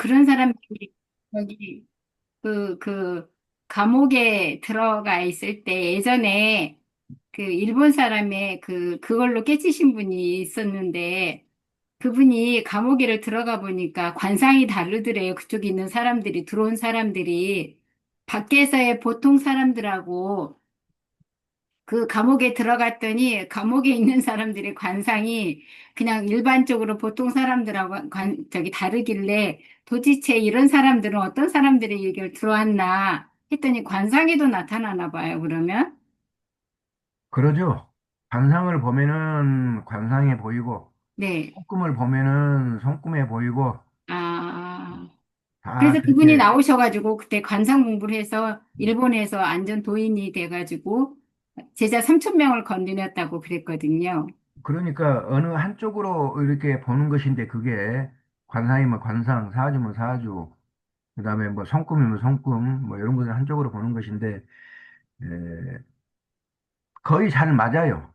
그런 사람들이 여기 감옥에 들어가 있을 때 예전에 그 일본 사람의 그걸로 깨치신 분이 있었는데 그분이 감옥에를 들어가 보니까 관상이 다르더래요. 그쪽에 있는 사람들이, 들어온 사람들이 밖에서의 보통 사람들하고 그 감옥에 들어갔더니 감옥에 있는 사람들의 관상이 그냥 일반적으로 보통 사람들하고 저기 다르길래 도대체 이런 사람들은 어떤 사람들의 얘기를 들어왔나 했더니 관상에도 나타나나 봐요, 그러면. 그러죠. 관상을 보면은 관상에 보이고, 네. 손금을 보면은 손금에 보이고, 아, 다 그래서 그분이 그렇게, 나오셔가지고 그때 관상 공부를 해서 일본에서 안전 도인이 돼가지고 제자 3천 명을 건드렸다고 그랬거든요. 그러니까 어느 한쪽으로 이렇게 보는 것인데 그게 관상이면 관상, 사주면 사주, 그다음에 뭐 손금이면 손금, 뭐 이런 것을 한쪽으로 보는 것인데, 에, 거의 잘 맞아요.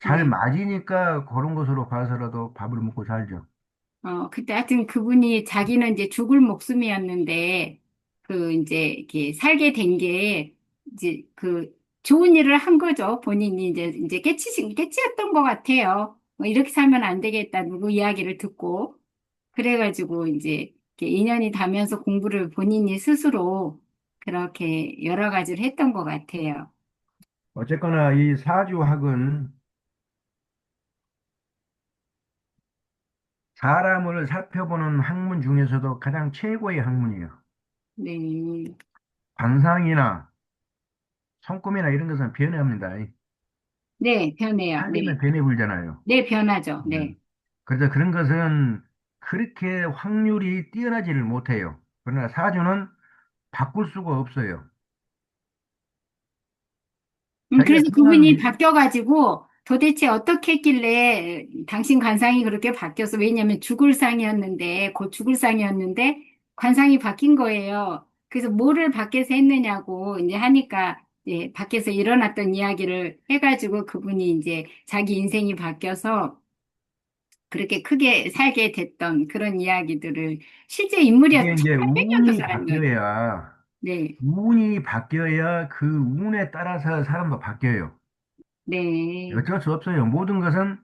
잘 네. 맞으니까 그런 것으로 봐서라도 밥을 먹고 살죠. 그때 하여튼 그분이 자기는 이제 죽을 목숨이었는데, 이제 이렇게 살게 된 게, 이제 좋은 일을 한 거죠. 본인이 이제 깨치였던 것 같아요. 뭐 이렇게 살면 안 되겠다. 누구 이야기를 듣고. 그래가지고 이제 이렇게 인연이 닿으면서 공부를 본인이 스스로 그렇게 여러 가지를 했던 것 같아요. 어쨌거나 이 사주학은 사람을 살펴보는 학문 중에서도 가장 최고의 학문이에요. 네. 관상이나 손금이나 이런 것은 변해합니다. 네, 변해요. 살리면 네. 변해불잖아요. 네, 변하죠. 음. 네. 그래서 그런 것은 그렇게 확률이 뛰어나지를 못해요. 그러나 사주는 바꿀 수가 없어요. 자기가 그래서 생각하는 그분이 바뀌어가지고 도대체 어떻게 했길래 당신 관상이 그렇게 바뀌어서 왜냐면 죽을 상이었는데 곧 죽을 상이었는데 관상이 바뀐 거예요. 그래서 뭐를 밖에서 했느냐고 이제 하니까 밖에서 일어났던 이야기를 해가지고 그분이 이제 자기 인생이 바뀌어서 그렇게 크게 살게 됐던 그런 이야기들을 실제 이게 인물이었죠. 이제 800년도 운이 살았는 거죠. 바뀌어야, 네, 운이 바뀌어야 그 운에 따라서 사람도 바뀌어요. 네, 어쩔 수 없어요. 모든 것은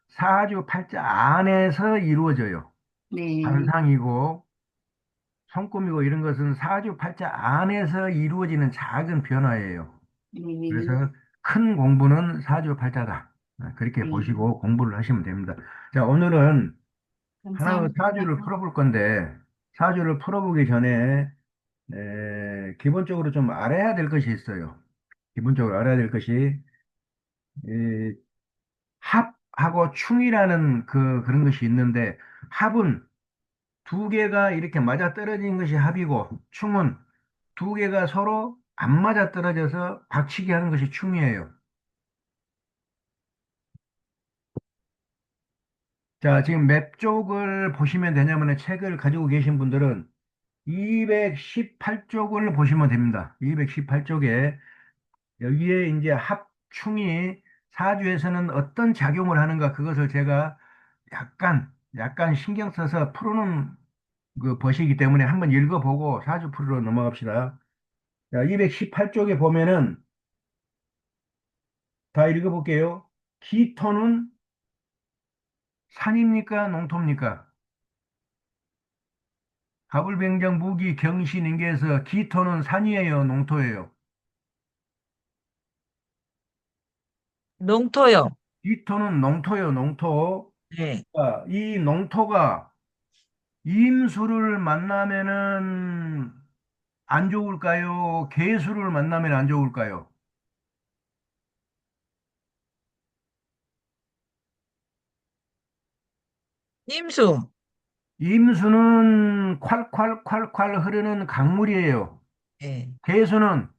사주 팔자 안에서 이루어져요. 네, 관상이고 손금이고 이런 것은 사주 팔자 안에서 이루어지는 작은 변화예요. 네, 그래서 큰 공부는 사주 팔자다. 그렇게 네. 보시고 공부를 하시면 됩니다. 자, 오늘은 하나의 감사합니다. 사주를 풀어볼 건데, 사주를 풀어보기 전에, 기본적으로 좀 알아야 될 것이 있어요. 기본적으로 알아야 될 것이, 이 합하고 충이라는 그런 것이 있는데, 합은 두 개가 이렇게 맞아 떨어진 것이 합이고, 충은 두 개가 서로 안 맞아 떨어져서 박치기 하는 것이 충이에요. 자, 지금 몇 쪽을 보시면 되냐면 책을 가지고 계신 분들은 218쪽을 보시면 됩니다. 218쪽에 여기에 이제 합충이 사주에서는 어떤 작용을 하는가 그것을 제가 약간 신경 써서 풀어놓은 그 것이기 때문에 한번 읽어보고 사주 풀으로 넘어갑시다. 자, 218쪽에 보면은 다 읽어볼게요. 기토는 산입니까? 농토입니까? 가불병정 무기 경신인계에서 기토는 산이에요, 농토예요? 농토요. 기토는 농토예요, 농토. 네. 자, 이 농토가 임수를 만나면은 안 좋을까요? 계수를 만나면 안 좋을까요? 임수. 임수는 콸콸콸콸 흐르는 강물이에요. 네. 계수는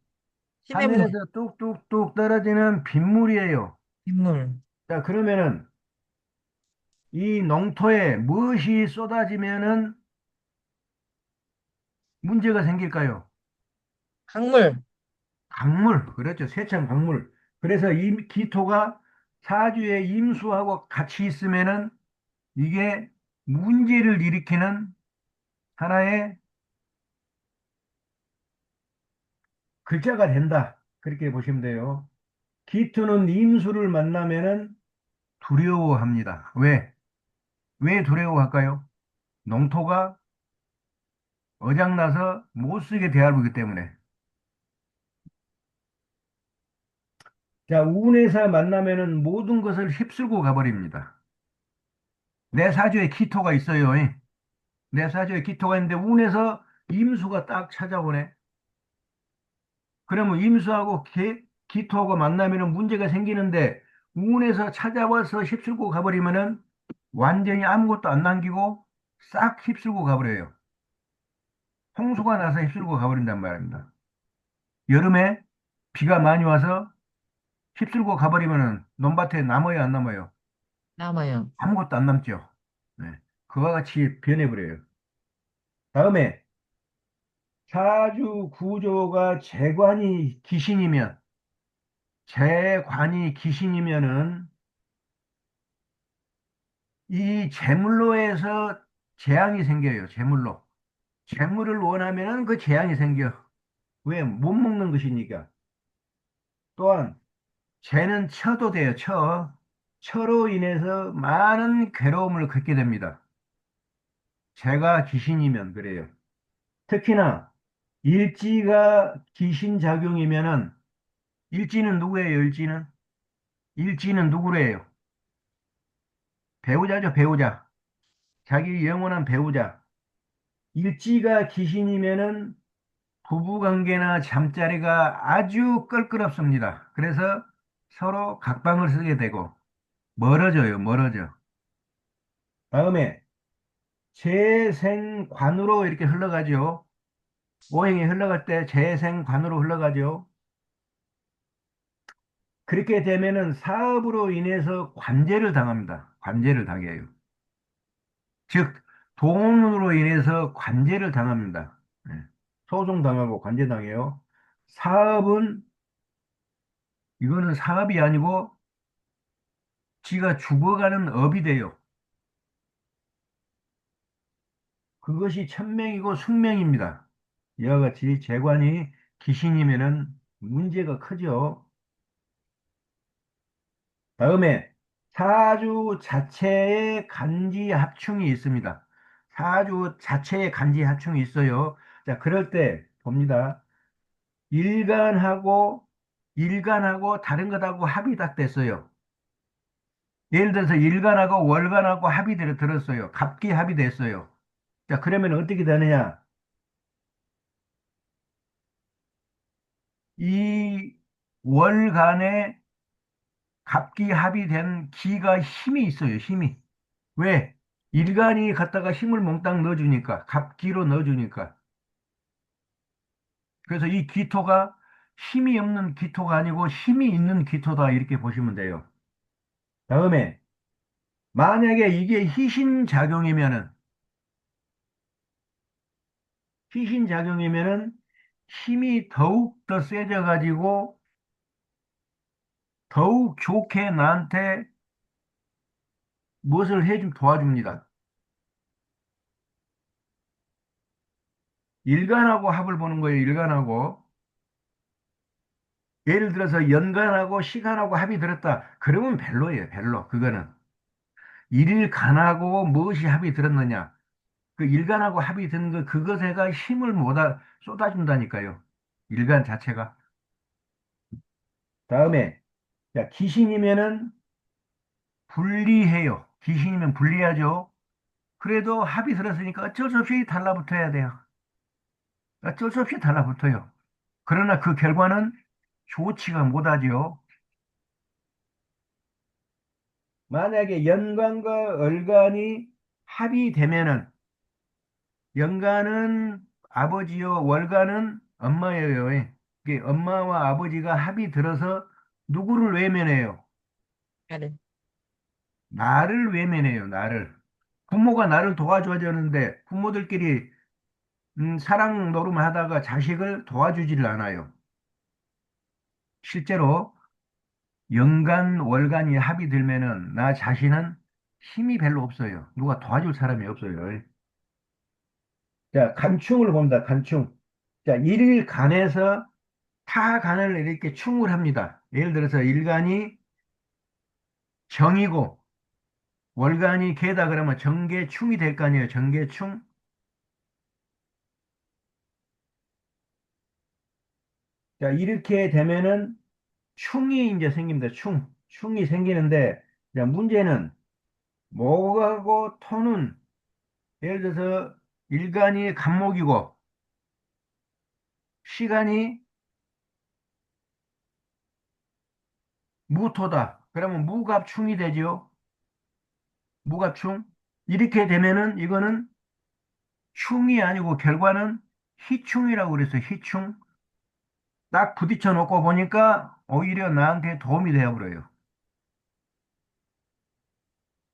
시냇물. 하늘에서 뚝뚝뚝 떨어지는 빗물이에요. 빗물. 자, 그러면은 이 농토에 무엇이 쏟아지면은 문제가 생길까요? 강물. 강물, 그렇죠. 세찬 강물. 그래서 이 기토가 사주에 임수하고 같이 있으면은 이게 문제를 일으키는 하나의 글자가 된다. 그렇게 보시면 돼요. 기토는 임수를 만나면은 두려워합니다. 왜? 왜 두려워할까요? 농토가 어장나서 못 쓰게 대하기 때문에. 자, 운에서 만나면은 모든 것을 휩쓸고 가버립니다. 내 사주에 기토가 있어요. 내 사주에 기토가 있는데 운에서 임수가 딱 찾아오네. 그러면 임수하고 기토하고 만나면은 문제가 생기는데 운에서 찾아와서 휩쓸고 가버리면은 완전히 아무것도 안 남기고 싹 휩쓸고 가버려요. 홍수가 나서 휩쓸고 가버린단 말입니다. 여름에 비가 많이 와서 휩쓸고 가버리면은 논밭에 남아요, 안 남아요? 남아요. 아무것도 안 남죠. 네. 그와 같이 변해버려요. 다음에 사주 구조가 재관이 귀신이면은 이 재물로에서 재앙이 생겨요. 재물로. 재물을 원하면은 그 재앙이 생겨. 왜? 못 먹는 것이니까. 또한 재는 처도 돼요. 처. 처로 인해서 많은 괴로움을 겪게 됩니다. 재가 귀신이면 그래요. 특히나 일지가 귀신 작용이면은 일지는 누구예요? 일지는 누구래요? 배우자죠, 배우자. 자기 영원한 배우자. 일지가 귀신이면은 부부관계나 잠자리가 아주 껄끄럽습니다. 그래서 서로 각방을 쓰게 되고 멀어져요, 멀어져. 다음에 재생관으로 이렇게 흘러가죠. 오행이 흘러갈 때 재생관으로 흘러가죠. 그렇게 되면은 사업으로 인해서 관제를 당합니다. 관제를 당해요. 즉, 돈으로 인해서 관제를 당합니다. 네. 소송당하고 관제당해요. 사업은, 이거는 사업이 아니고 지가 죽어가는 업이 돼요. 그것이 천명이고 숙명입니다. 이와 같이 재관이 귀신이면은 문제가 크죠. 다음에 사주 자체에 간지 합충이 있습니다. 사주 자체에 간지 합충이 있어요. 자, 그럴 때 봅니다. 일간하고 일간하고 다른 것하고 합이 딱 됐어요. 예를 들어서 일간하고 월간하고 합이 들었어요. 갑기 합이 됐어요. 자, 그러면 어떻게 되느냐? 이 월간에 갑기 합이 된 기가 힘이 있어요. 힘이. 왜? 일간이 갖다가 힘을 몽땅 넣어주니까, 갑기로 넣어주니까. 그래서 이 기토가 힘이 없는 기토가 아니고 힘이 있는 기토다. 이렇게 보시면 돼요. 다음에, 만약에 이게 희신작용이면은 힘이 더욱 더 세져가지고 더욱 좋게 나한테 무엇을 도와줍니다. 일간하고 합을 보는 거예요. 일간하고. 예를 들어서 연간하고 시간하고 합이 들었다. 그러면 별로예요. 별로. 그거는. 일간하고 무엇이 합이 들었느냐. 그 일간하고 합이 드는 그것에가 힘을 쏟아준다니까요. 일간 자체가. 다음에, 자, 귀신이면은 불리해요. 귀신이면 불리하죠. 그래도 합이 들었으니까 어쩔 수 없이 달라붙어야 돼요. 어쩔 수 없이 달라붙어요. 그러나 그 결과는 좋지가 못하지요. 만약에 연간과 월간이 합이 되면은 연간은 아버지요, 월간은 엄마예요. 이게 엄마와 아버지가 합이 들어서 누구를 외면해요? 나를. 나를 외면해요, 나를. 부모가 나를 도와줘야 되는데 부모들끼리 사랑 노름 하다가 자식을 도와주지를 않아요. 실제로 연간, 월간이 합이 들면은 나 자신은 힘이 별로 없어요. 누가 도와줄 사람이 없어요. 자, 간충을 봅니다. 간충. 자, 일간에서 타간을 이렇게 충을 합니다. 예를 들어서 일간이 정이고 월간이 개다 그러면 정계충이 될 거 아니에요. 정계충. 자, 이렇게 되면은 충이 이제 생깁니다. 충. 충이 생기는데, 자, 문제는 목하고 토는 예를 들어서 일간이 간목이고 시간이 무토다. 그러면 무갑충이 되죠. 무갑충. 이렇게 되면은 이거는 충이 아니고 결과는 희충이라고 그랬어요. 희충. 딱 부딪혀 놓고 보니까 오히려 나한테 도움이 되어버려요.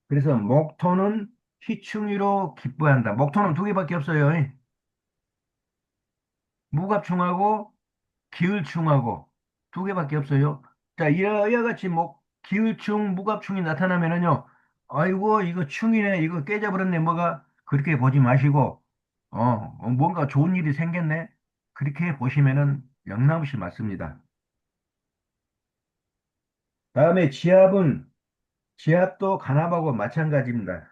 그래서 목토는 희충이로 기뻐한다. 목토는 두 개밖에 없어요. 무갑충하고 기울충하고 두 개밖에 없어요. 자, 이와 같이 기울충, 무갑충이 나타나면은요, 아이고, 이거 충이네, 이거 깨져버렸네, 뭐가, 그렇게 보지 마시고, 뭔가 좋은 일이 생겼네. 그렇게 보시면은 영남시 맞습니다. 다음에 지압도 간합하고 마찬가지입니다.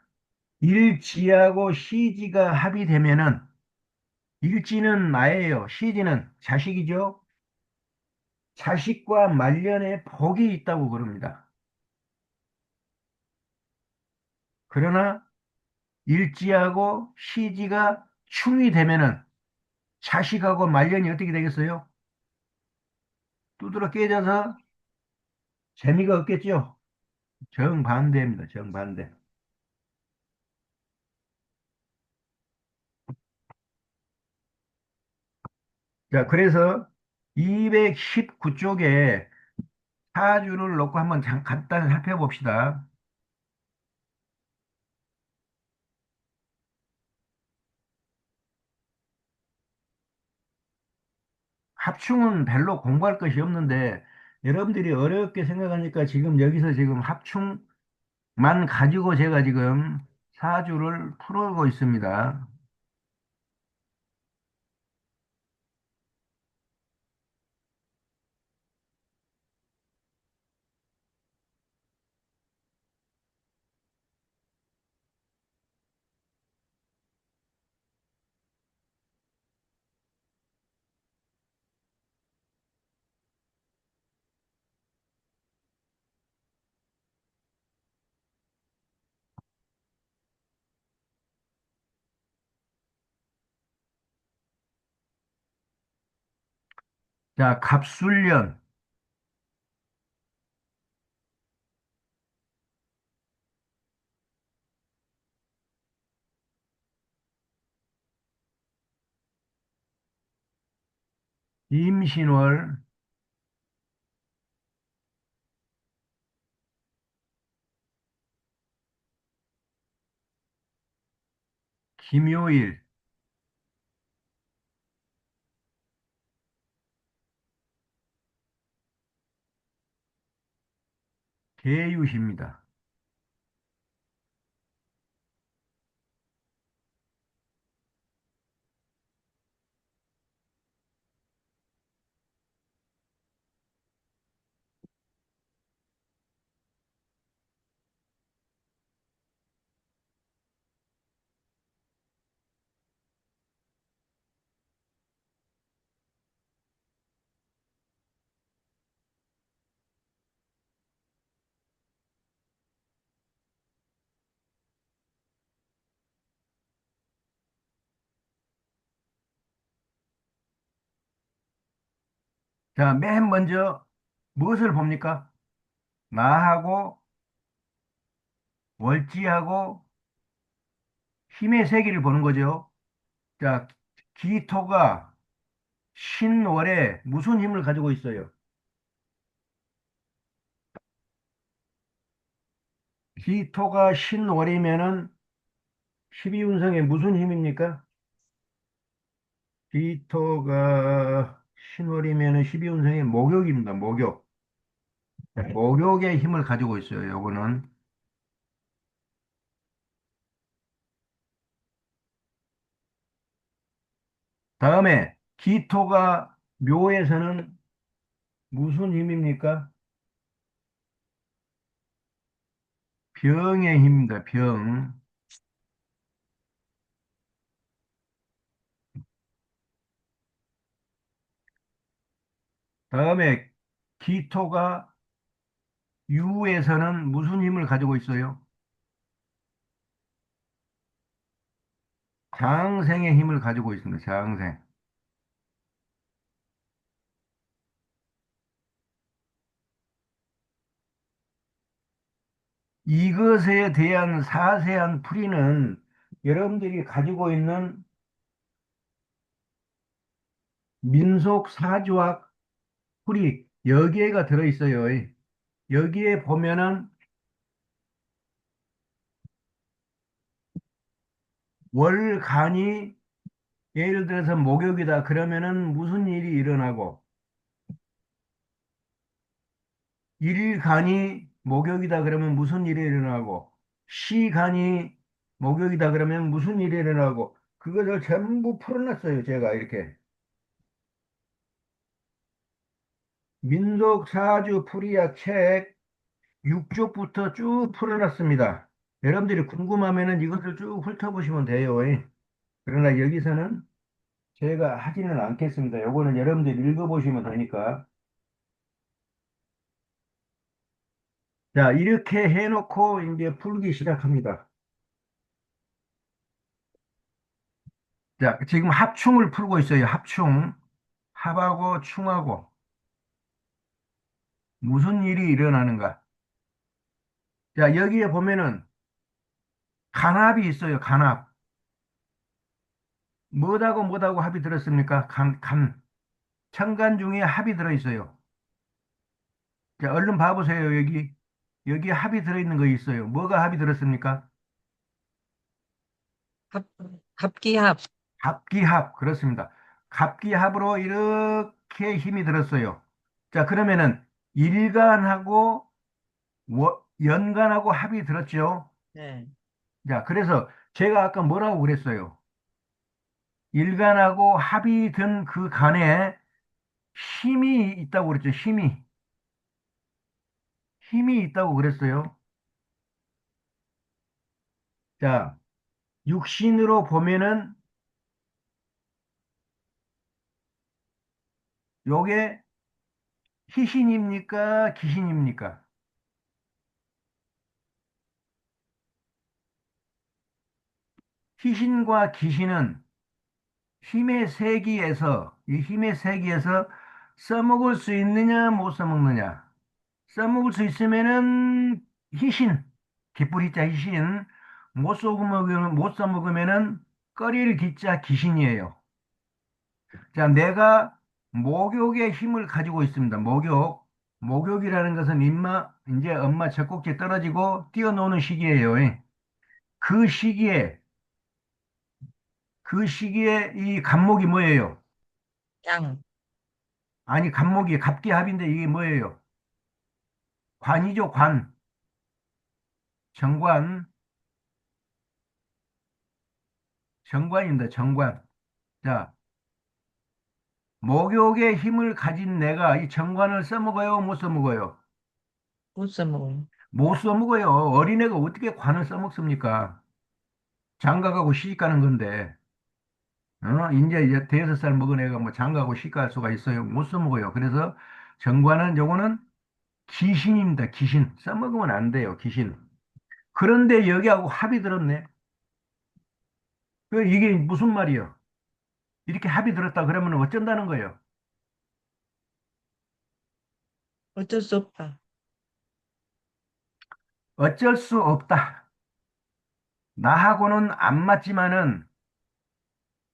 일지하고 시지가 합이 되면은, 일지는 나예요. 시지는 자식이죠. 자식과 말년에 복이 있다고 그럽니다. 그러나 일지하고 시지가 충이 되면은 자식하고 말년이 어떻게 되겠어요? 두드러 깨져서 재미가 없겠죠? 정반대입니다. 정반대. 자, 그래서 219쪽에 사주를 놓고 한번 간단히 살펴봅시다. 합충은 별로 공부할 것이 없는데 여러분들이 어렵게 생각하니까 지금 여기서 지금 합충만 가지고 제가 지금 사주를 풀어오고 있습니다. 자, 갑술년, 임신월, 김요일, 계유십니다. 자, 맨 먼저 무엇을 봅니까? 나하고 월지하고 힘의 세기를 보는 거죠. 자, 기토가 신월에 무슨 힘을 가지고 있어요? 기토가 신월이면은 12운성에 무슨 힘입니까? 기토가 신월이면은 12운성의 목욕입니다. 목욕. 목욕의 힘을 가지고 있어요. 요거는. 다음에 기토가 묘에서는 무슨 힘입니까? 병의 힘입니다. 병. 다음에 기토가 유에서는 무슨 힘을 가지고 있어요? 장생의 힘을 가지고 있습니다. 장생. 이것에 대한 자세한 풀이는 여러분들이 가지고 있는 민속사주학 풀이 여기에가 들어있어요. 여기에 보면은 월간이 예를 들어서 목욕이다 그러면은 무슨 일이 일어나고 일간이 목욕이다 그러면 무슨 일이 일어나고 시간이 목욕이다 그러면 무슨 일이 일어나고 그것을 전부 풀어놨어요. 제가 이렇게 민속사주 풀이약 책 6쪽부터 쭉 풀어놨습니다. 여러분들이 궁금하면은 이것을 쭉 훑어보시면 돼요. 그러나 여기서는 제가 하지는 않겠습니다. 요거는 여러분들이 읽어보시면 되니까. 자, 이렇게 해놓고 이제 풀기 시작합니다. 자, 지금 합충을 풀고 있어요. 합충. 합하고 충하고 무슨 일이 일어나는가. 자, 여기에 보면은 간합이 있어요. 간합. 뭐하고 합이 들었습니까? 천간 중에 합이 들어있어요. 자, 얼른 봐보세요. 여기 합이 들어있는 거 있어요. 뭐가 합이 들었습니까? 합, 합기합. 갑기합. 그렇습니다. 갑기합으로 이렇게 힘이 들었어요. 자, 그러면은 일간하고 연간하고 합이 들었죠. 네. 자, 그래서 제가 아까 뭐라고 그랬어요? 일간하고 합이 든 그 간에 힘이 있다고 그랬죠. 힘이 있다고 그랬어요. 자, 육신으로 보면은 요게 희신입니까? 기신입니까? 희신과 기신은 이 힘의 세기에서 써먹을 수 있느냐, 못 써먹느냐. 써먹을 수 있으면은 희신, 기쁘리자 희신, 못 써먹으면은 꺼릴 기자 기신이에요. 자, 내가 목욕의 힘을 가지고 있습니다. 목욕이라는 것은 이제 엄마 젖꼭지 떨어지고 뛰어노는 시기예요. 그 시기에, 그 시기에 이 간목이 뭐예요? 양. 아니, 간목이 갑기합인데 이게 뭐예요? 관이죠, 관. 정관, 정관입니다, 정관. 자, 목욕의 힘을 가진 내가 이 정관을 써먹어요, 못 써먹어요? 무슨 뭐. 못 써먹어요. 어린애가 어떻게 관을 써먹습니까? 장가가고 시집가는 건데. 이제 대여섯 살 먹은 애가 뭐 장가고 시집갈 수가 있어요. 못 써먹어요. 그래서 정관은 요거는 기신입니다. 기신. 써먹으면 안 돼요. 기신. 그런데 여기하고 합이 들었네. 이게 무슨 말이요? 이렇게 합이 들었다 그러면 어쩐다는 거예요? 어쩔 수 없다. 어쩔 수 없다. 나하고는 안 맞지만은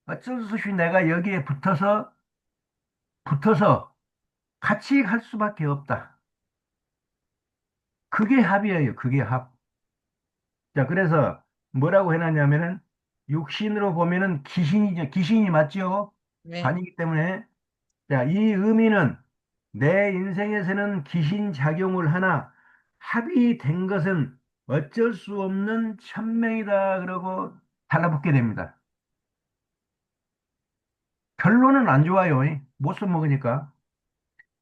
어쩔 수 없이 내가 여기에 붙어서 같이 갈 수밖에 없다. 그게 합이에요. 그게 합. 자, 그래서 뭐라고 해놨냐면은 육신으로 보면은 기신이죠. 기신이 맞죠? 네. 관이기 때문에 자, 이 의미는 내 인생에서는 기신 작용을 하나 합이 된 것은 어쩔 수 없는 천명이다. 그러고 달라붙게 됩니다. 결론은 안 좋아요. 못 써먹으니까.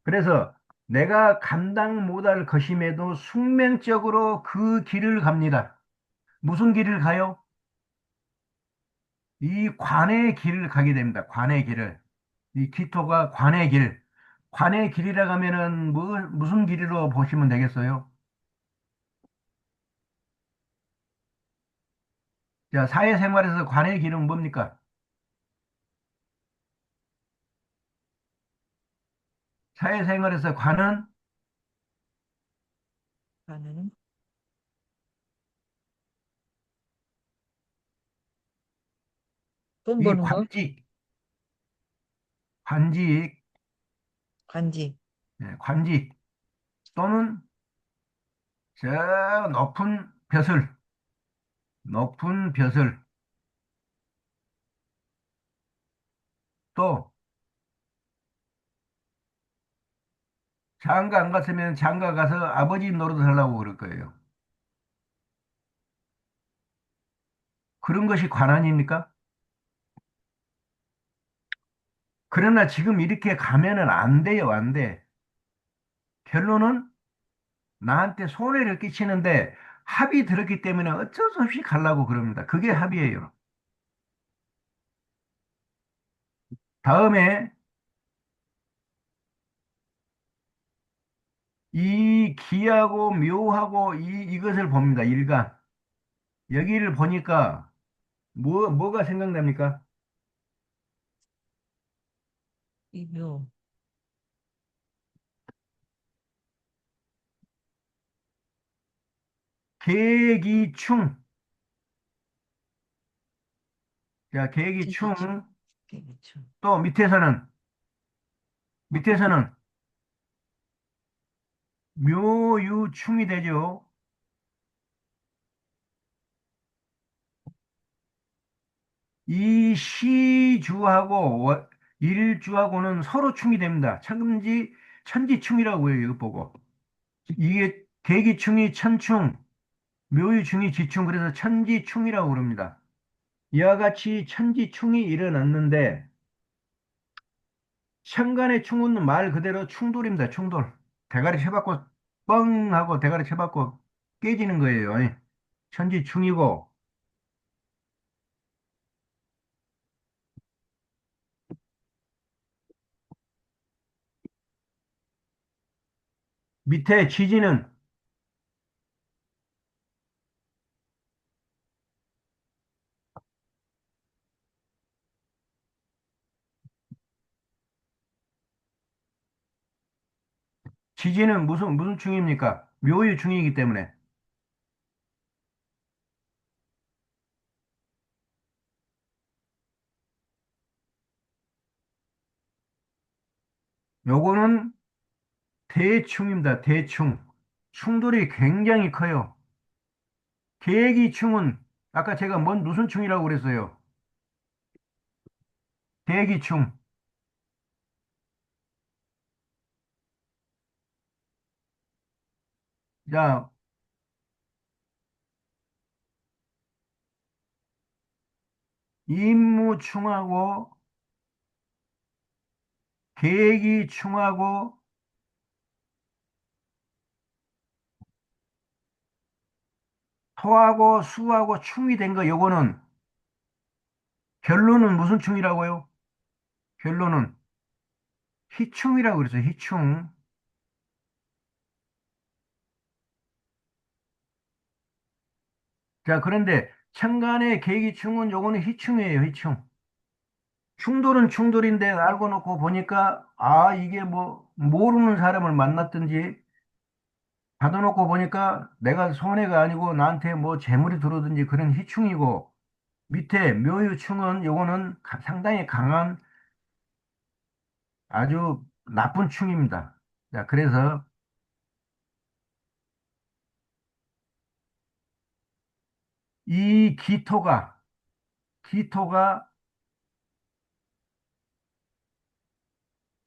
그래서 내가 감당 못할 것임에도 숙명적으로 그 길을 갑니다. 무슨 길을 가요? 이 관의 길을 가게 됩니다. 관의 길을. 이 기토가 관의 길. 관의 길이라 하면은 무슨 길이로 보시면 되겠어요? 자, 사회생활에서 관의 길은 뭡니까? 사회생활에서 관은 가는 돈 이 버는 거? 관직, 관직, 관지. 관직 또는 저 높은 벼슬 또 장가 안 갔으면 장가 가서 아버지 노릇 하려고 그럴 거예요. 그런 것이 관 아닙니까? 그러나 지금 이렇게 가면은 안 돼요, 안 돼. 결론은 나한테 손해를 끼치는데 합이 들었기 때문에 어쩔 수 없이 가려고 그럽니다. 그게 합이에요. 다음에 이 기하고 묘하고 이것을 봅니다. 일간. 여기를 보니까 뭐가 생각납니까? 이묘. 계기충. 자, 계기충. 계기충. 계기충. 또 밑에서는 묘유충이 되죠. 이 시주하고 일주하고는 서로 충이 됩니다. 천지충이라고 해요. 이거 보고. 이게 계기충이 천충, 묘유충이 지충, 그래서 천지충이라고 그럽니다. 이와 같이 천지충이 일어났는데, 천간의 충은 말 그대로 충돌입니다. 충돌. 대가리 쳐박고 뻥 하고 대가리 쳐박고 깨지는 거예요. 천지충이고, 밑에 지지는 무슨 충입니까? 묘유충이기 때문에. 요거는 대충입니다. 대충. 충돌이 굉장히 커요. 계기충은 아까 제가 무슨 충이라고 그랬어요? 대기충. 자, 임무충하고 계기충하고 토하고 수하고 충이 된 거 요거는 결론은 무슨 충이라고요? 결론은 희충이라고 그랬어요. 희충. 자, 그런데 천간의 계기충은 요거는 희충이에요. 희충. 충돌은 충돌인데 알고 놓고 보니까 이게 뭐 모르는 사람을 만났든지 받아놓고 보니까 내가 손해가 아니고 나한테 뭐 재물이 들어오든지 그런 희충이고 밑에 묘유충은 요거는 상당히 강한 아주 나쁜 충입니다. 자, 그래서 이 기토가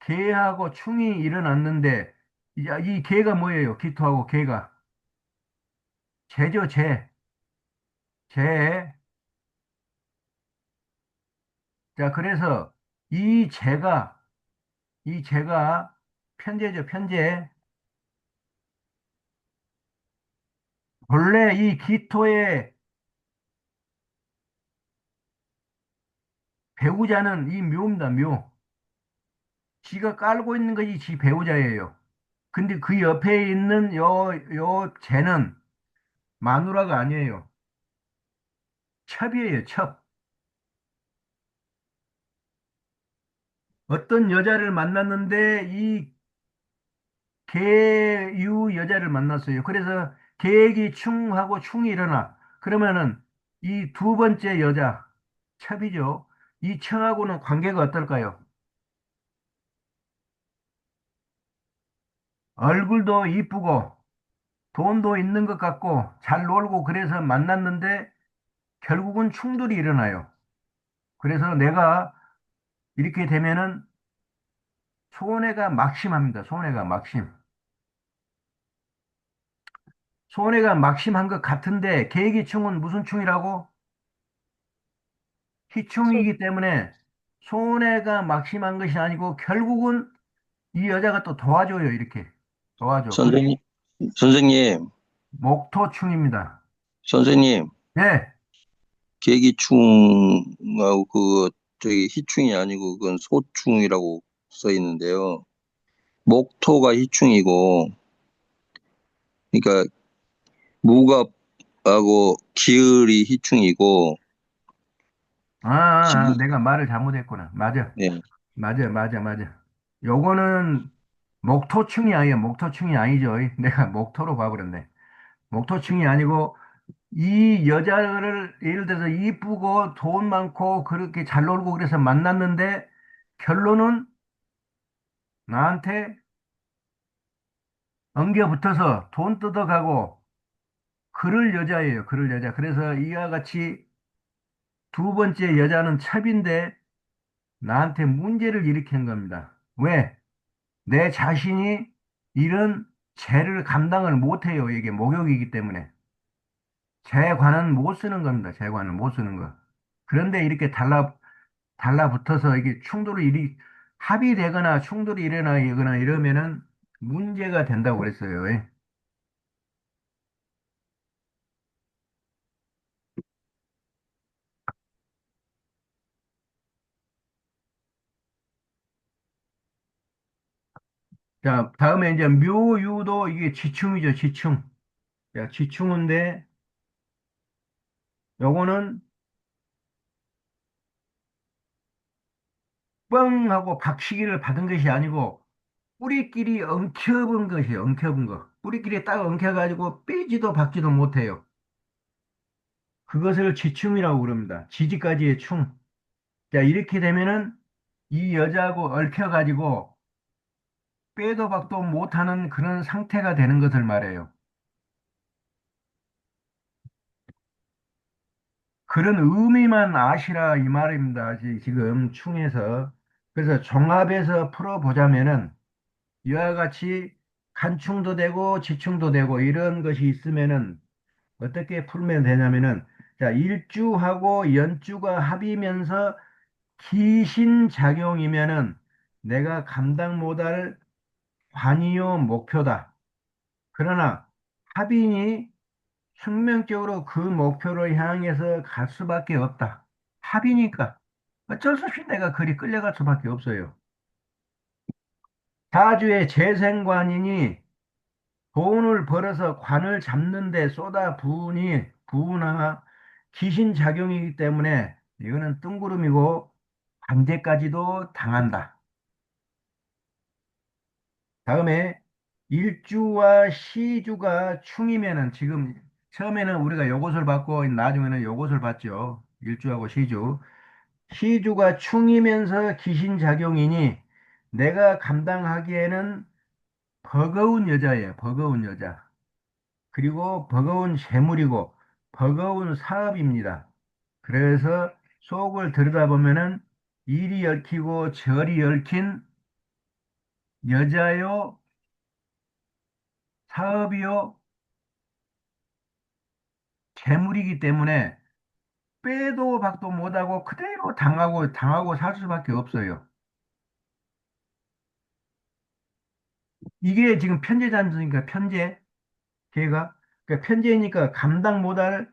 개하고 충이 일어났는데 이 개가 뭐예요? 기토하고 개가 재죠, 재. 재. 자, 그래서 이 재가, 이 재가 편재죠, 편재. 본래 이 기토의 배우자는 이 묘입니다, 묘. 지가 깔고 있는 것이 지 배우자예요. 근데 그 옆에 있는 요 재는 마누라가 아니에요. 첩이에요, 첩. 어떤 여자를 만났는데 이 계유 여자를 만났어요. 그래서 계액이 충하고 충이 일어나. 그러면은 이 두 번째 여자, 첩이죠. 이 청하고는 관계가 어떨까요? 얼굴도 이쁘고 돈도 있는 것 같고 잘 놀고 그래서 만났는데 결국은 충돌이 일어나요. 그래서 내가 이렇게 되면은 손해가 막심합니다. 손해가 막심. 손해가 막심한 것 같은데 계기충은 무슨 충이라고? 손, 희충이기 때문에 손해가 막심한 것이 아니고 결국은 이 여자가 또 도와줘요. 이렇게 도와줘. 그게 선생님, 선생님, 목토충입니다. 선생님, 네. 계기충하고 저기 희충이 아니고 그건 소충이라고 써 있는데요. 목토가 희충이고, 그러니까 무갑하고 기을이 희충이고, 지, 내가 말을 잘못했구나. 맞아. 네, 맞아, 맞아, 맞아. 요거는 목토충이 아니에요. 목토충이 아니죠. 내가 목토로 봐버렸네. 목토충이 아니고 이 여자를 예를 들어서 이쁘고 돈 많고 그렇게 잘 놀고 그래서 만났는데 결론은 나한테 엉겨 붙어서 돈 뜯어가고 그럴 여자예요. 그럴 여자. 그래서 이와 같이 두 번째 여자는 첩인데 나한테 문제를 일으킨 겁니다. 왜? 내 자신이 이런 죄를 감당을 못해요. 이게 목욕이기 때문에. 재관은 못 쓰는 겁니다. 재관은 못 쓰는 거. 그런데 이렇게 달라붙어서 이게 합의되거나 충돌이 일어나거나 이러면은 문제가 된다고 그랬어요. 예. 자, 다음에 이제 묘유도 이게 지충이죠. 지충. 자, 지충인데 요거는 뻥 하고 박치기를 받은 것이 아니고 뿌리끼리 엉켜본 것이에요. 엉켜본 거. 뿌리끼리 딱 엉켜가지고 빼지도 박지도 못해요. 그것을 지충이라고 그럽니다. 지지까지의 충. 자, 이렇게 되면은 이 여자하고 얽혀가지고 빼도 박도 못하는 그런 상태가 되는 것을 말해요. 그런 의미만 아시라 이 말입니다. 지금 충에서. 그래서 종합해서 풀어보자면은 이와 같이 간충도 되고 지충도 되고 이런 것이 있으면은 어떻게 풀면 되냐면은 자, 일주하고 연주가 합이면서 기신작용이면은 내가 감당 못할 관이요 목표다. 그러나 합인이 숙명적으로 그 목표를 향해서 갈 수밖에 없다. 합이니까 어쩔 수 없이 내가 그리 끌려갈 수밖에 없어요. 사주의 재생관이니 돈을 벌어서 관을 잡는 데 쏟아 부으나 기신작용이기 때문에 이거는 뜬구름이고 관제까지도 당한다. 다음에 일주와 시주가 충이면은 지금 처음에는 우리가 요것을 받고 나중에는 요것을 받죠. 일주하고 시주. 시주가 충이면서 기신작용이니 내가 감당하기에는 버거운 여자예요. 버거운 여자. 그리고 버거운 재물이고 버거운 사업입니다. 그래서 속을 들여다보면은 일이 얽히고 절이 얽힌 여자요, 사업이요, 재물이기 때문에 빼도 박도 못하고 그대로 당하고 살 수밖에 없어요. 이게 지금 편제자니까 편제, 걔가. 그러니까 편제니까 감당 못할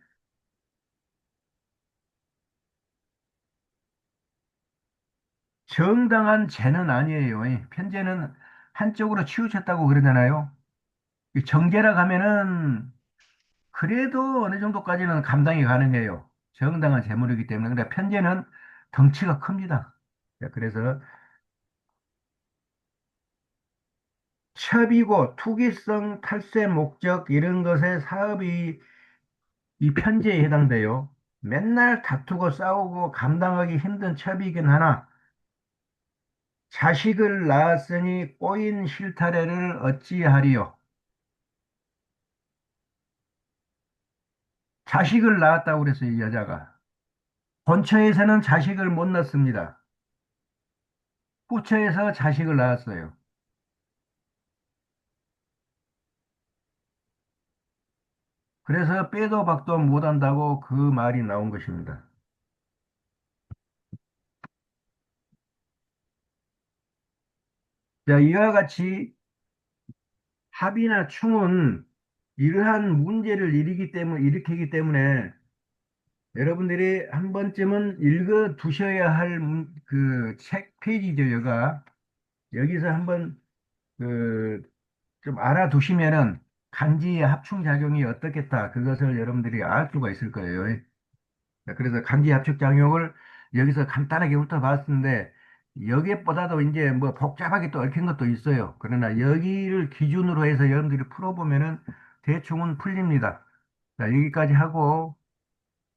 정당한 죄는 아니에요. 이 편제는 한쪽으로 치우쳤다고 그러잖아요. 이 정제라 가면은 그래도 어느 정도까지는 감당이 가능해요. 정당한 재물이기 때문에. 근데 편제는 덩치가 큽니다. 자, 그래서 첩이고 투기성, 탈세 목적 이런 것에 사업이 이 편제에 해당돼요. 맨날 다투고 싸우고 감당하기 힘든 첩이긴 하나 자식을 낳았으니 꼬인 실타래를 어찌하리요. 자식을 낳았다고 그랬어요, 이 여자가. 본처에서는 자식을 못 낳습니다. 후처에서 자식을 낳았어요. 그래서 빼도 박도 못한다고 그 말이 나온 것입니다. 자, 이와 같이 합이나 충은 이러한 문제를 일으키기 때문에 여러분들이 한 번쯤은 읽어 두셔야 할 그 책 페이지죠, 여가. 여기서 한번 그 좀 알아두시면은 간지 합충작용이 어떻겠다. 그것을 여러분들이 알 수가 있을 거예요. 자, 그래서 간지 합충작용을 여기서 간단하게 훑어봤는데 여기보다도 이제 뭐 복잡하게 또 얽힌 것도 있어요. 그러나 여기를 기준으로 해서 여러분들이 풀어보면은 대충은 풀립니다. 자, 여기까지 하고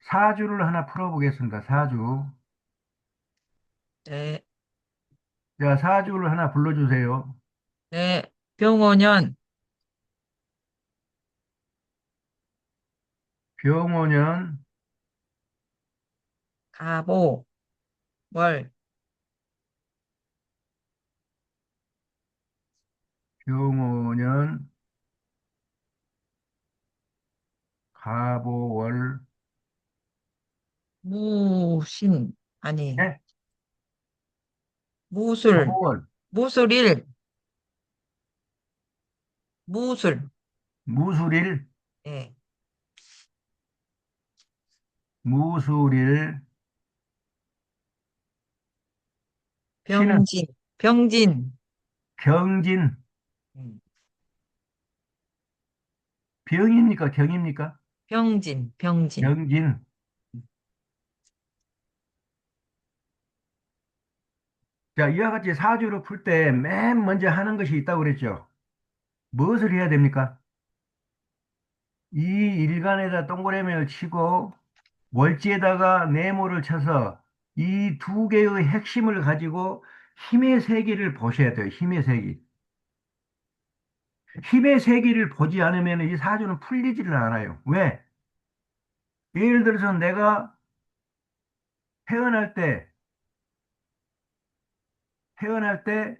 사주를 하나 풀어보겠습니다. 사주. 네, 자, 사주를 하나 불러주세요. 네. 병원년, 병오년, 가보, 월, 병오년, 가보월, 무신, 아니, 예? 무술, 가보월, 무술일, 무술, 무술일, 예. 무술일, 신은 병진, 병진, 경진, 음, 병입니까? 경입니까? 병진, 병진, 경진. 자, 이와 같이 사주를 풀 때 맨 먼저 하는 것이 있다고 그랬죠. 무엇을 해야 됩니까? 이 일간에다 동그라미를 치고 월지에다가 네모를 쳐서 이 두 개의 핵심을 가지고 힘의 세계를 보셔야 돼요. 힘의 세계. 힘의 세계를 보지 않으면 이 사주는 풀리지를 않아요. 왜? 예를 들어서 내가 태어날 때, 태어날 때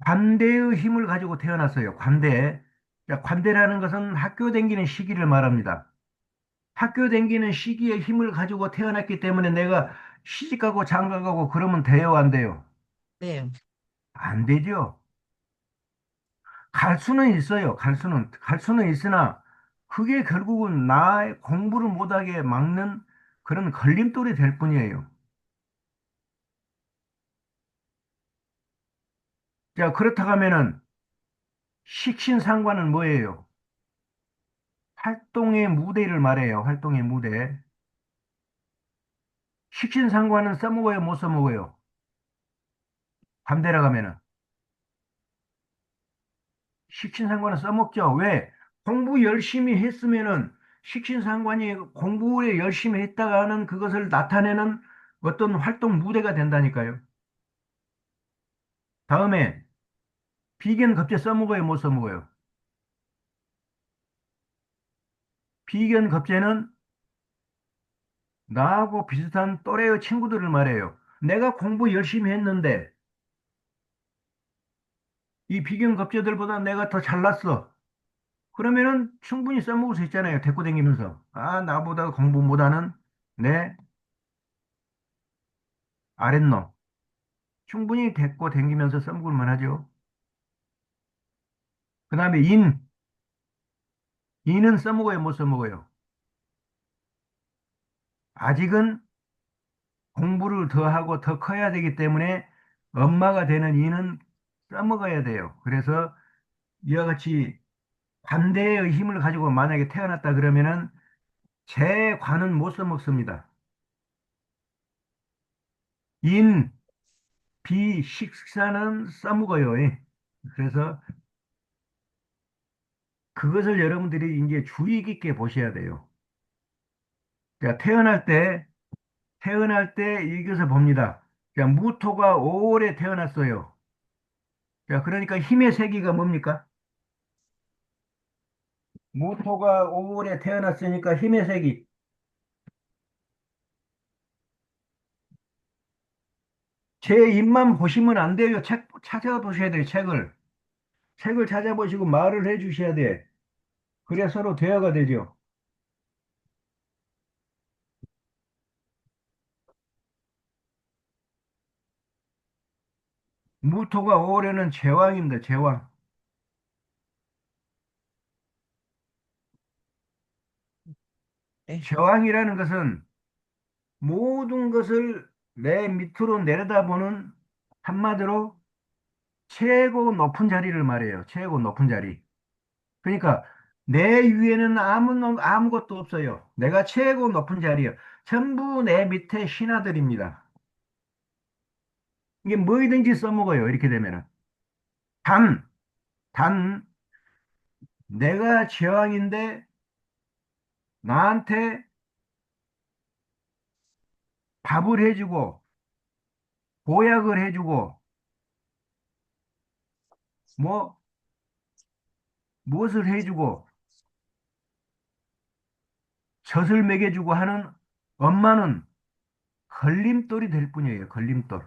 관대의 힘을 가지고 태어났어요. 관대. 자, 관대라는 것은 학교 다니는 시기를 말합니다. 학교 다니는 시기에 힘을 가지고 태어났기 때문에 내가 시집가고 장가가고 그러면 돼요, 안 돼요? 네, 안 되죠. 갈 수는 있어요. 갈 수는 있으나 그게 결국은 나의 공부를 못하게 막는 그런 걸림돌이 될 뿐이에요. 자, 그렇다고 하면은 식신상관은 뭐예요? 활동의 무대를 말해요. 활동의 무대. 식신상관은 써먹어요, 못 써먹어요? 반대로 가면은 식신상관은 써먹죠. 왜? 공부 열심히 했으면은 식신상관이 공부에 열심히 했다가 하는 그것을 나타내는 어떤 활동 무대가 된다니까요. 다음에 비견 겁재 써먹어요, 못 써먹어요? 비견 겁재는 나하고 비슷한 또래의 친구들을 말해요. 내가 공부 열심히 했는데 이 비견 겁재들보다 내가 더 잘났어. 그러면은 충분히 써먹을 수 있잖아요. 데리고 다니면서. 아, 나보다 공부 못하는 네, 아랫놈. 충분히 뱉고 댕기면서 써먹을만 하죠. 그 다음에 인은 써먹어요, 못 써먹어요? 아직은 공부를 더 하고 더 커야 되기 때문에 엄마가 되는 인은 써먹어야 돼요. 그래서 이와 같이 관대의 힘을 가지고 만약에 태어났다 그러면은 제 관은 못 써먹습니다. 인, 비, 식사는 써먹어요. 예. 그래서 그것을 여러분들이 이제 주의 깊게 보셔야 돼요. 자, 태어날 때 이것을 봅니다. 자, 무토가 5월에 태어났어요. 자, 그러니까 힘의 세기가 뭡니까? 무토가 5월에 태어났으니까 힘의 세기. 제 입만 보시면 안 돼요. 책 찾아보셔야 돼요, 책을. 책을 찾아보시고 말을 해 주셔야 돼. 그래야 서로 대화가 되죠. 무토가 5월에는 제왕입니다, 제왕. 네. 제왕이라는 것은 모든 것을 내 밑으로 내려다보는 한마디로 최고 높은 자리를 말해요. 최고 높은 자리. 그러니까 내 위에는 아무것도 없어요. 내가 최고 높은 자리요. 전부 내 밑에 신하들입니다. 이게 뭐든지 써먹어요. 이렇게 되면은. 단, 단, 내가 제왕인데 나한테 밥을 해주고, 보약을 해주고, 뭐, 무엇을 해주고, 젖을 먹여주고 하는 엄마는 걸림돌이 될 뿐이에요. 걸림돌.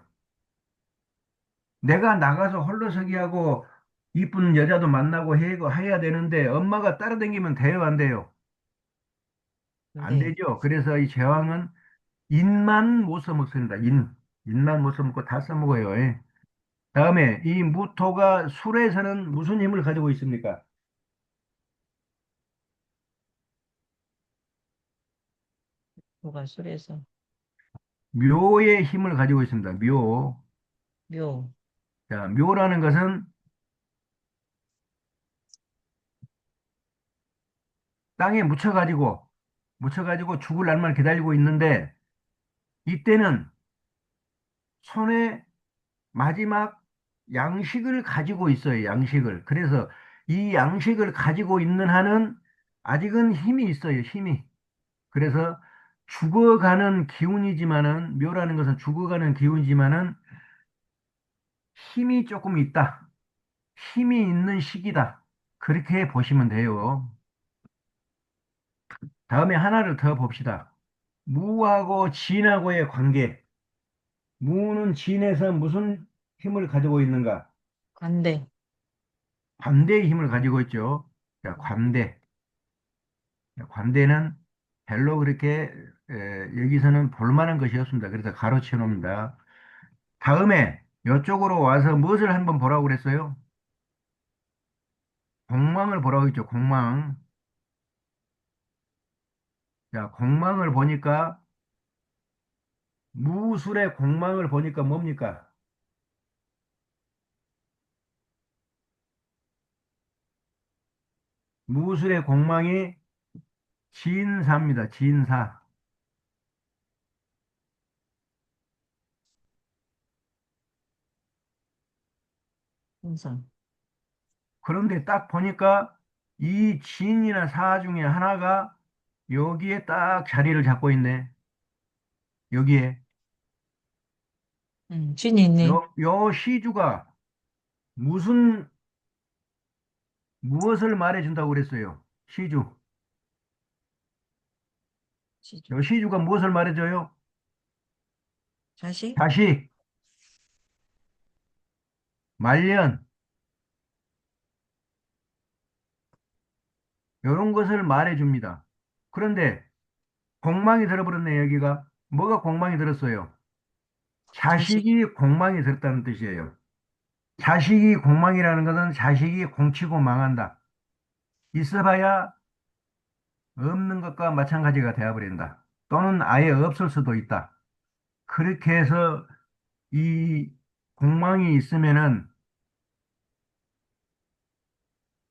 내가 나가서 홀로서기 하고, 이쁜 여자도 만나고 해야 되는데, 엄마가 따라다니면 돼요, 안 돼요? 안 네. 되죠. 그래서 이 제왕은 인만 못 써먹습니다. 인만 못 써먹고 다 써먹어요. 예. 다음에 이 무토가 술에서는 무슨 힘을 가지고 있습니까? 누가 술에서 묘의 힘을 가지고 있습니다. 묘. 묘, 자, 묘라는 것은 땅에 묻혀가지고 죽을 날만 기다리고 있는데 이때는 손에 마지막 양식을 가지고 있어요. 양식을. 그래서 이 양식을 가지고 있는 한은 아직은 힘이 있어요. 힘이. 그래서 죽어가는 기운이지만은 묘라는 것은 죽어가는 기운이지만은 힘이 조금 있다. 힘이 있는 시기다. 그렇게 보시면 돼요. 다음에 하나를 더 봅시다. 무하고 진하고의 관계. 무는 진에서 무슨 힘을 가지고 있는가? 관대, 관대의 힘을 가지고 있죠. 자, 관대. 관대는 별로 그렇게 여기서는 볼만한 것이 없습니다. 그래서 가로쳐 놓습니다. 다음에 이쪽으로 와서 무엇을 한번 보라고 그랬어요? 공망을 보라고 했죠. 공망. 자, 공망을 보니까 무술의 공망을 보니까 뭡니까? 무술의 공망이 진사입니다. 진사. 항상. 그런데 딱 보니까 이 진이나 사 중에 하나가 여기에 딱 자리를 잡고 있네. 여기에. 쥐니 있네. 요 시주가 무슨, 무엇을 말해준다고 그랬어요? 시주. 지주. 요 시주가 무엇을 말해줘요? 자식? 자식, 말년, 이런 것을 말해줍니다. 그런데 공망이 들어버렸네, 여기가. 뭐가 공망이 들었어요? 자식. 자식이 공망이 들었다는 뜻이에요. 자식이 공망이라는 것은 자식이 공치고 망한다. 있어봐야 없는 것과 마찬가지가 되어버린다. 또는 아예 없을 수도 있다. 그렇게 해서 이 공망이 있으면은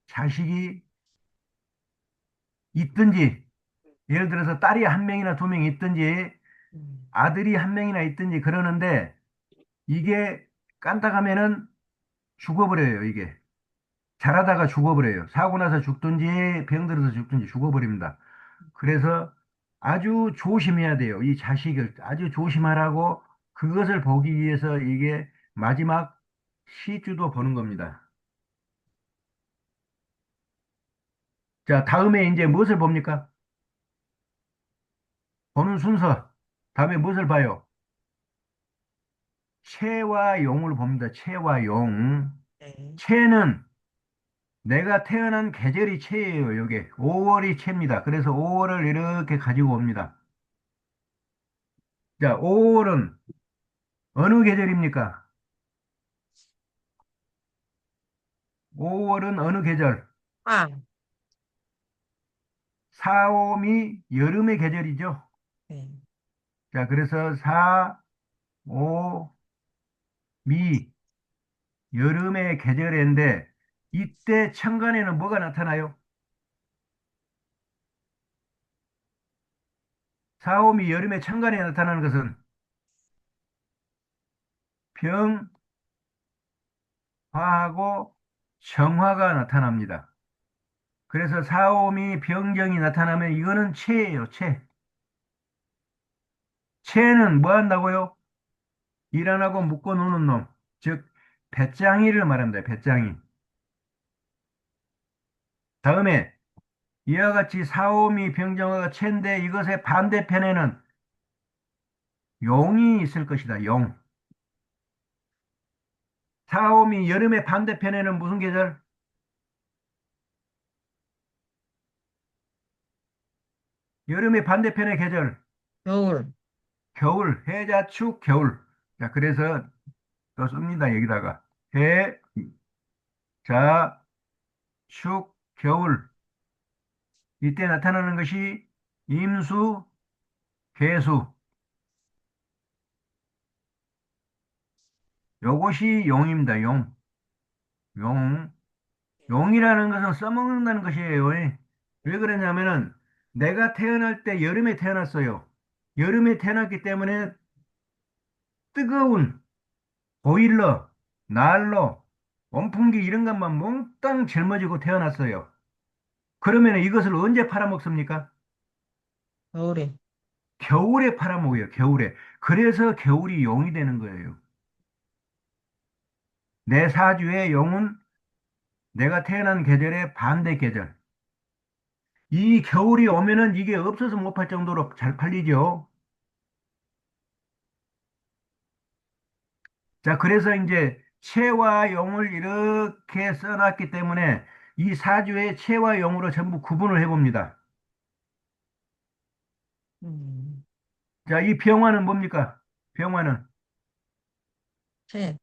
자식이 있든지, 예를 들어서 딸이 한 명이나 두 명 있든지, 음. 아들이 한 명이나 있든지 그러는데, 이게 깐딱하면은 죽어버려요, 이게. 자라다가 죽어버려요. 사고 나서 죽든지, 병 들어서 죽든지 죽어버립니다. 그래서 아주 조심해야 돼요. 이 자식을 아주 조심하라고 그것을 보기 위해서 이게 마지막 시주도 보는 겁니다. 자, 다음에 이제 무엇을 봅니까? 보는 순서. 다음에 무엇을 봐요? 채와 용을 봅니다. 채와 용. 네. 채는 내가 태어난 계절이 채예요. 요게 5월이 채입니다. 그래서 5월을 이렇게 가지고 옵니다. 자, 5월은 어느 계절입니까? 5월은 어느 계절? 아, 4, 5이 여름의 계절이죠. 네. 자, 그래서 4, 5, 미 여름의 계절인데 이때 천간에는 뭐가 나타나요? 4, 5미 여름의 천간에 나타나는 것은 병화하고 정화가 나타납니다. 그래서 4, 5미 병정이 나타나면 이거는 체예요, 체. 체는 뭐 한다고요? 일 안 하고 묶어 놓는 놈. 즉, 배짱이를 말합니다, 배짱이. 다음에 이와 같이 사오미 병정어가 체인데 이것의 반대편에는 용이 있을 것이다. 용. 사오미 여름의 반대편에는 무슨 계절? 여름의 반대편의 계절. 겨울. 겨울. 해자축 겨울. 자, 그래서 또 씁니다. 여기다가 해, 자, 축, 겨울. 이때 나타나는 것이 임수, 개수. 요것이 용입니다. 용. 용. 용이라는 것은 써먹는다는 것이에요. 왜 그러냐면은 내가 태어날 때 여름에 태어났어요. 여름에 태어났기 때문에 뜨거운 보일러, 난로, 온풍기 이런 것만 몽땅 짊어지고 태어났어요. 그러면 이것을 언제 팔아먹습니까? 겨울에. 겨울에 팔아먹어요. 겨울에. 그래서 겨울이 용이 되는 거예요. 내 사주의 용은 내가 태어난 계절의 반대 계절. 이 겨울이 오면은 이게 없어서 못 팔 정도로 잘 팔리죠. 자, 그래서 이제 채와 용을 이렇게 써놨기 때문에 이 사주의 채와 용으로 전부 구분을 해봅니다. 음. 자, 이 병화는 뭡니까? 병화는 새.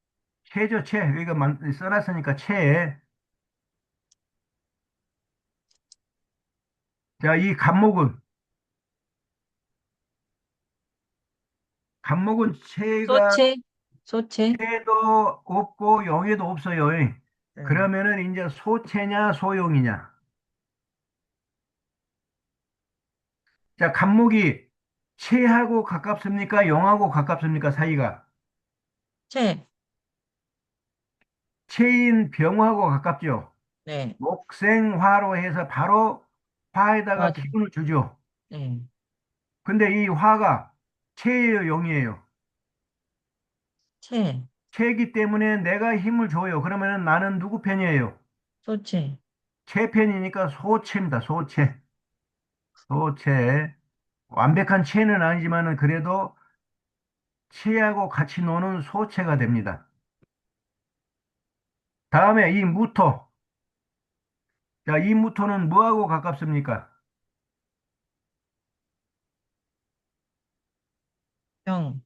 채죠, 채. 여기가 써놨으니까 채. 자, 이 간목은 채가 소채. 소채. 채도 없고 용에도 없어요. 네. 그러면은 이제 소채냐, 소용이냐. 자, 간목이 채하고 가깝습니까? 용하고 가깝습니까? 사이가. 채. 체인 병하고 가깝죠. 네. 목생화로 해서 바로 화에다가 맞아. 기운을 주죠. 네. 근데 이 화가 체예요, 용이에요. 채. 체이기 때문에 내가 힘을 줘요. 그러면 나는 누구 편이에요? 소채. 체 편이니까 소체입니다. 소체. 소체. 완벽한 체는 아니지만은 그래도 체하고 같이 노는 소체가 됩니다. 다음에 이 무토. 자, 이 무토는 뭐하고 가깝습니까? 형,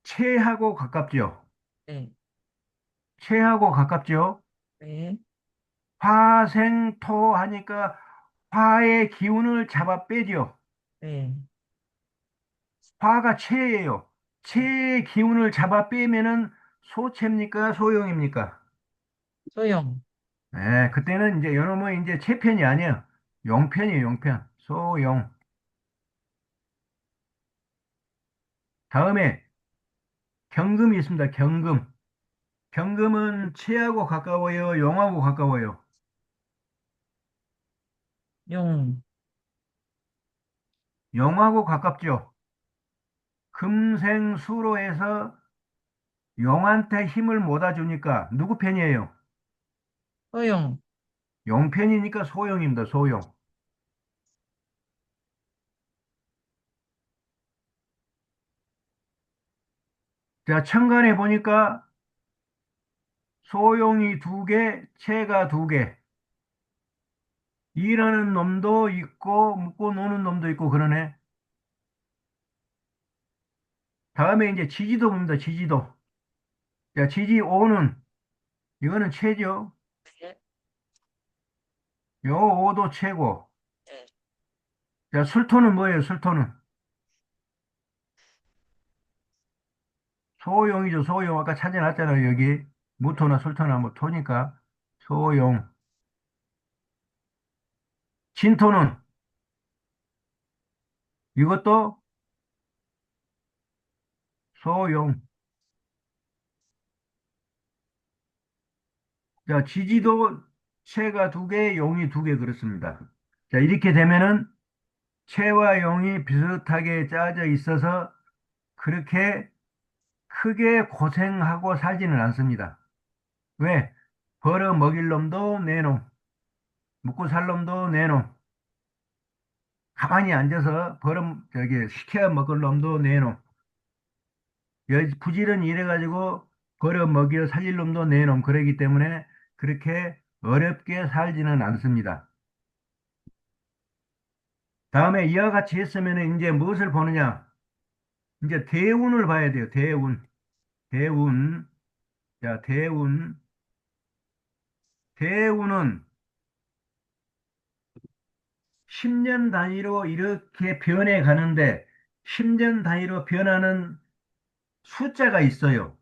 체하고 가깝죠. 네, 체하고 가깝죠. 네, 화생토 하니까 화의 기운을 잡아 빼죠. 네, 화가 체예요. 체의 기운을 잡아 빼면은 소체입니까? 소용입니까? 소용, 네, 그때는 이제 요놈은 이제 체편이 아니에요. 용편이에요, 용편. 소용. 다음에 경금이 있습니다. 경금. 경금은 체하고 가까워요, 용하고 가까워요. 용, 용하고 가깝죠. 금생수로 해서 용한테 힘을 모아 주니까 누구 편이에요? 소용, 용 편이니까 소용입니다. 소용. 자, 천간에 보니까 소용이 두 개, 체가 두 개. 일하는 놈도 있고 묵고 노는 놈도 있고 그러네. 다음에 이제 지지도 봅니다. 지지도. 자, 지지 오는 이거는 체죠. 네, 요 오도 체고. 네, 자, 술토는 뭐예요? 술토는 소용이죠. 소용. 아까 찾아놨잖아요. 여기 무토나 술토나 뭐 토니까 소용. 진토는 이것도 소용. 자, 지지도 체가 두 개, 용이 두 개 그렇습니다. 자, 이렇게 되면은 체와 용이 비슷하게 짜져 있어서 그렇게 크게 고생하고 살지는 않습니다. 왜? 벌어 먹일 놈도 내놈, 먹고 살 놈도 내놈, 가만히 앉아서 저기 시켜 먹을 놈도 내놈, 부지런히 일해가지고 벌어 먹여 살릴 놈도 내놈, 그러기 때문에 그렇게 어렵게 살지는 않습니다. 다음에 이와 같이 했으면 이제 무엇을 보느냐? 이제 대운을 봐야 돼요. 대운. 대운. 자, 대운. 대운은 10년 단위로 이렇게 변해 가는데 10년 단위로 변하는 숫자가 있어요.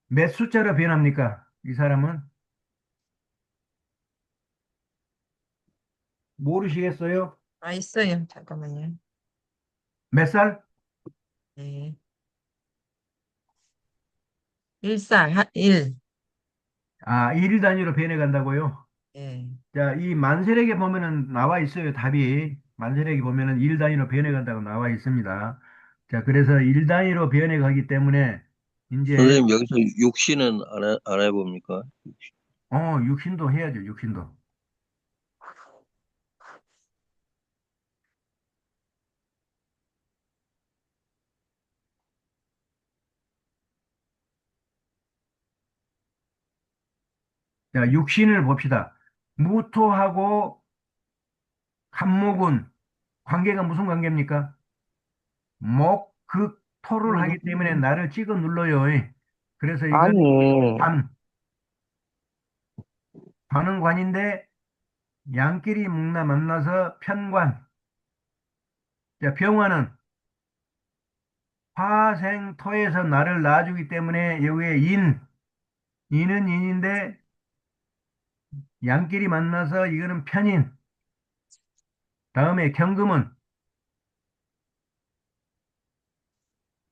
몇 숫자로 변합니까? 이 사람은 모르시겠어요? 아, 있어요. 잠깐만요. 몇 살? 네, 일살, 일, 아, 일 단위로 변해 간다고요? 네, 자, 이 만세력에 보면은 나와 있어요. 답이. 만세력에 보면은 일 단위로 변해 간다고 나와 있습니다. 자, 그래서 일 단위로 변해 가기 때문에 이제 선생님 여기서 육신은 안 해봅니까? 육신도 해야죠. 육신도. 자, 육신을 봅시다. 무토하고 간목은 관계가 무슨 관계입니까? 목, 극, 토를 하기 때문에 나를 찍어 눌러요. 그래서 이건 아니, 관, 관은 관인데 양끼리 묶나 만나서 편관. 자, 병화는 화생토에서 나를 낳아주기 때문에 여기에 인은 인인데 양끼리 만나서 이거는 편인. 다음에 경금은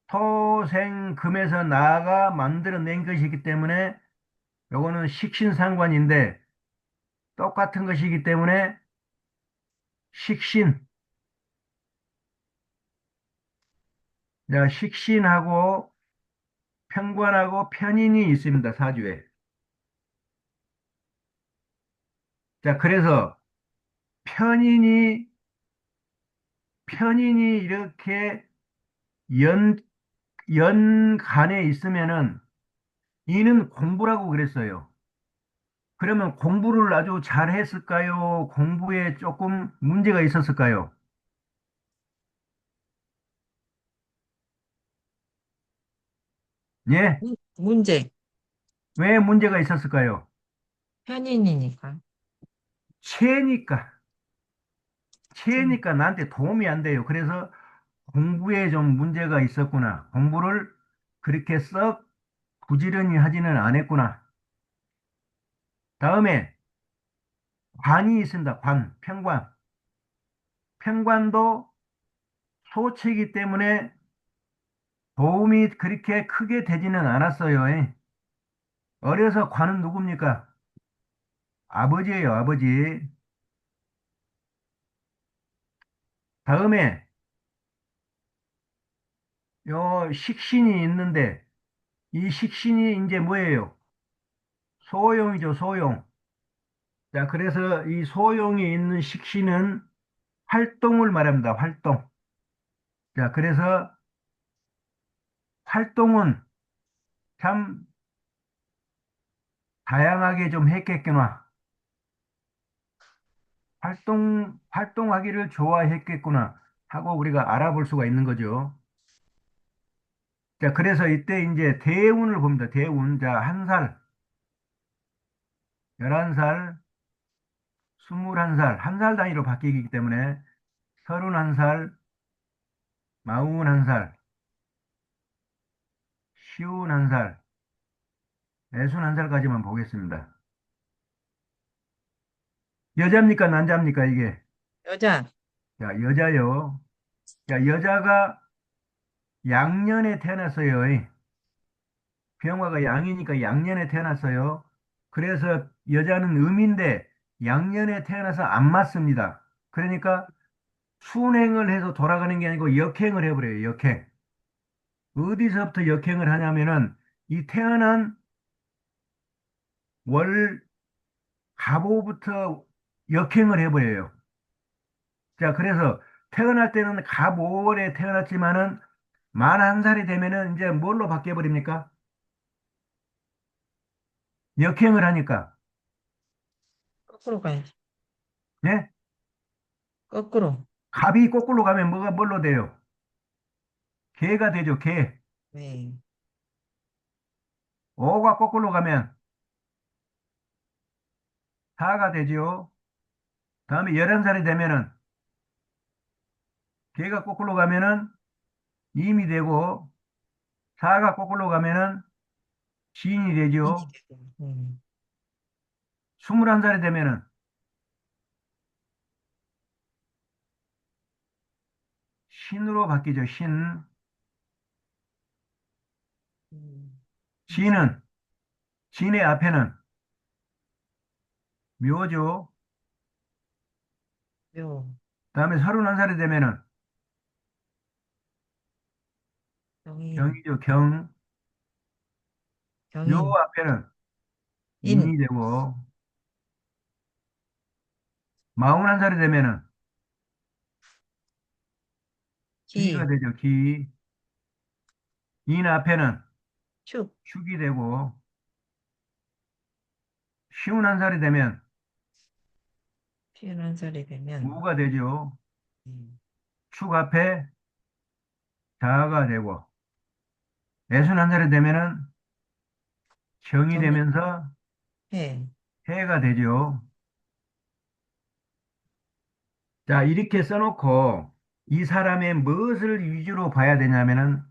토생금에서 나가 만들어낸 것이기 때문에 요거는 식신상관인데 똑같은 것이기 때문에 식신. 자, 식신하고 편관하고 편인이 있습니다. 사주에. 자, 그래서 편인이 편인이 이렇게 연 연간에 있으면은 이는 공부라고 그랬어요. 그러면 공부를 아주 잘했을까요? 공부에 조금 문제가 있었을까요? 예? 문제. 왜 문제가 있었을까요? 편인이니까. 체니까. 좀, 체니까 나한테 도움이 안 돼요. 그래서 공부에 좀 문제가 있었구나. 공부를 그렇게 썩 부지런히 하지는 않았구나. 다음에 관이 있습니다. 관, 편관. 편관도 소치이기 때문에 도움이 그렇게 크게 되지는 않았어요. 어려서 관은 누굽니까? 아버지예요, 아버지. 다음에 요 식신이 있는데 이 식신이 이제 뭐예요? 소용이죠, 소용. 자, 그래서 이 소용이 있는 식신은 활동을 말합니다, 활동. 자, 그래서 활동은 참 다양하게 좀 했겠구나. 활동하기를 좋아했겠구나 하고 우리가 알아볼 수가 있는 거죠. 자, 그래서 이때 이제 대운을 봅니다. 대운. 자, 한 살, 11살, 21살, 한 살 단위로 바뀌기 때문에 31살, 41살, 51살, 61살까지만 보겠습니다. 여자입니까? 남자입니까? 이게. 여자. 자, 여자요. 자, 여자가 양년에 태어났어요. 병화가 양이니까 양년에 태어났어요. 그래서 여자는 음인데 양년에 태어나서 안 맞습니다. 그러니까 순행을 해서 돌아가는 게 아니고 역행을 해버려요. 역행. 어디서부터 역행을 하냐면은 이 태어난 월 갑오부터 역행을 해버려요. 자, 그래서 태어날 때는 갑오월에 태어났지만은 만 한 살이 되면은 이제 뭘로 바뀌어 버립니까? 역행을 하니까. 거꾸로 가야지. 예? 거꾸로. 갑이 거꾸로 가면 뭐가 뭘로 돼요? 개가 되죠, 개. 네. 오가 거꾸로 가면 사가 되죠. 다음에 11살이 되면은 개가 거꾸로 가면은 임이 되고 사가 거꾸로 가면은 신이 인이 되죠. 되고. 21살이 되면은 신으로 바뀌죠, 신. 음, 신은, 신의 앞에는 묘죠. 묘, 다음에 31살이 되면은 경인, 경이죠, 경. 묘 경인, 앞에는 인, 인이 되고, 41살이 되면은 기가 기, 되죠, 기. 인 앞에는 축, 축이 되고, 51살이 되면 51살이 되면, 무가 되죠. 음, 축 앞에 자가 되고, 61살이 되면은 정이 경인, 되면서 해, 해가 되죠. 자, 이렇게 써놓고 이 사람의 무엇을 위주로 봐야 되냐면은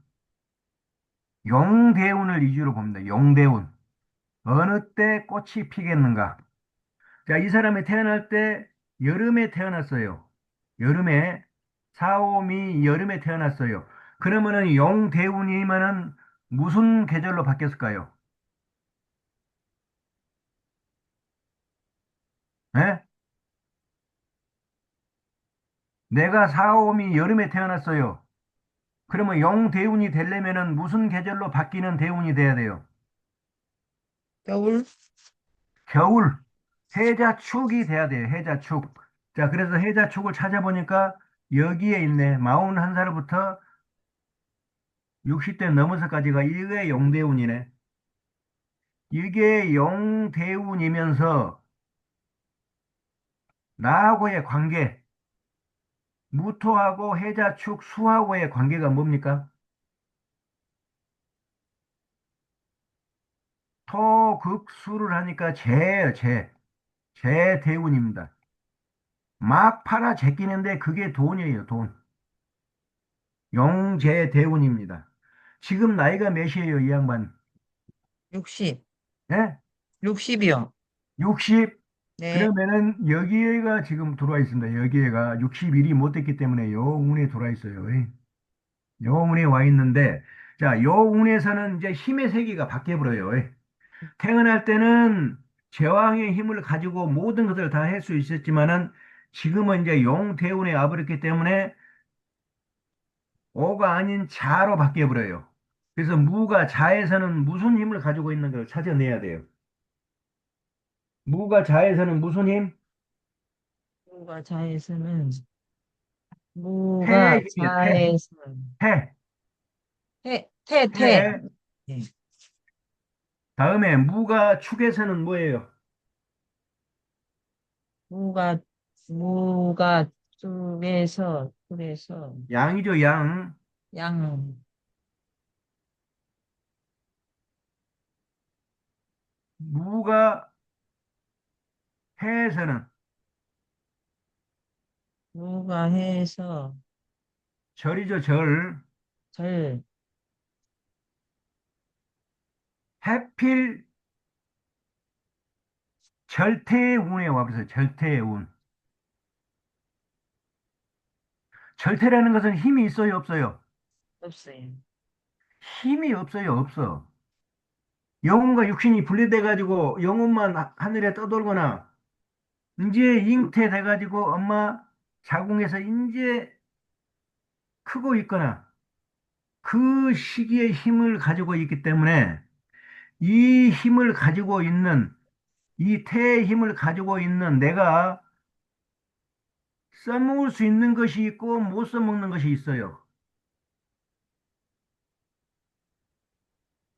용대운을 위주로 봅니다. 용대운. 어느 때 꽃이 피겠는가? 자, 이 사람이 태어날 때 여름에 태어났어요. 여름에, 사오미 여름에 태어났어요. 그러면은 용대운이면은 무슨 계절로 바뀌었을까요? 예? 내가 사오미 여름에 태어났어요. 그러면 용대운이 되려면은 무슨 계절로 바뀌는 대운이 돼야 돼요? 겨울, 겨울, 해자축이 돼야 돼요. 해자축. 자, 그래서 해자축을 찾아보니까 여기에 있네. 41살부터 60대 넘어서까지가 이게 용대운이네. 이게 용대운이면서 나하고의 관계, 무토하고 해자축 수하고의 관계가 뭡니까? 토극수를 하니까 재예요, 재. 재대운입니다. 막 팔아 제끼는데 그게 돈이에요, 돈. 용재대운입니다. 지금 나이가 몇이에요, 이 양반? 60. 예? 60이요. 60? 네. 그러면은 여기에가 지금 들어와 있습니다. 여기에가 61이 못 됐기 때문에 요 운에 들어와 있어요. 예. 요 운에 와 있는데, 자, 요 운에서는 이제 힘의 세계가 바뀌어 버려요. 예. 태어날 때는 제왕의 힘을 가지고 모든 것을 다 할 수 있었지만은 지금은 이제 용대운에 와버렸기 때문에 오가 아닌 자로 바뀌어 버려요. 그래서 무가 자에서는 무슨 힘을 가지고 있는 걸 찾아내야 돼요. 무가 자에서는 무슨 힘? 무가 자에서는, 무가 태의 힘이요, 태. 자에서는, 태. 태. 태. 네. 다음에 무가 축에서는 뭐예요? 무가, 무가 쪽에서, 양이죠, 양. 양, 무가 해에서는 무가 해서, 절이죠, 절. 절, 해필 절태의 운에 와버려요, 절태의 운. 절태라는 것은 힘이 있어요, 없어요? 없어요. 힘이 없어요, 없어. 영혼과 육신이 분리돼가지고 영혼만 하늘에 떠돌거나, 이제 잉태돼가지고 엄마 자궁에서 이제 크고 있거나, 그 시기에 힘을 가지고 있기 때문에 이 힘을 가지고 있는, 이 태의 힘을 가지고 있는 내가 써먹을 수 있는 것이 있고 못 써먹는 것이 있어요.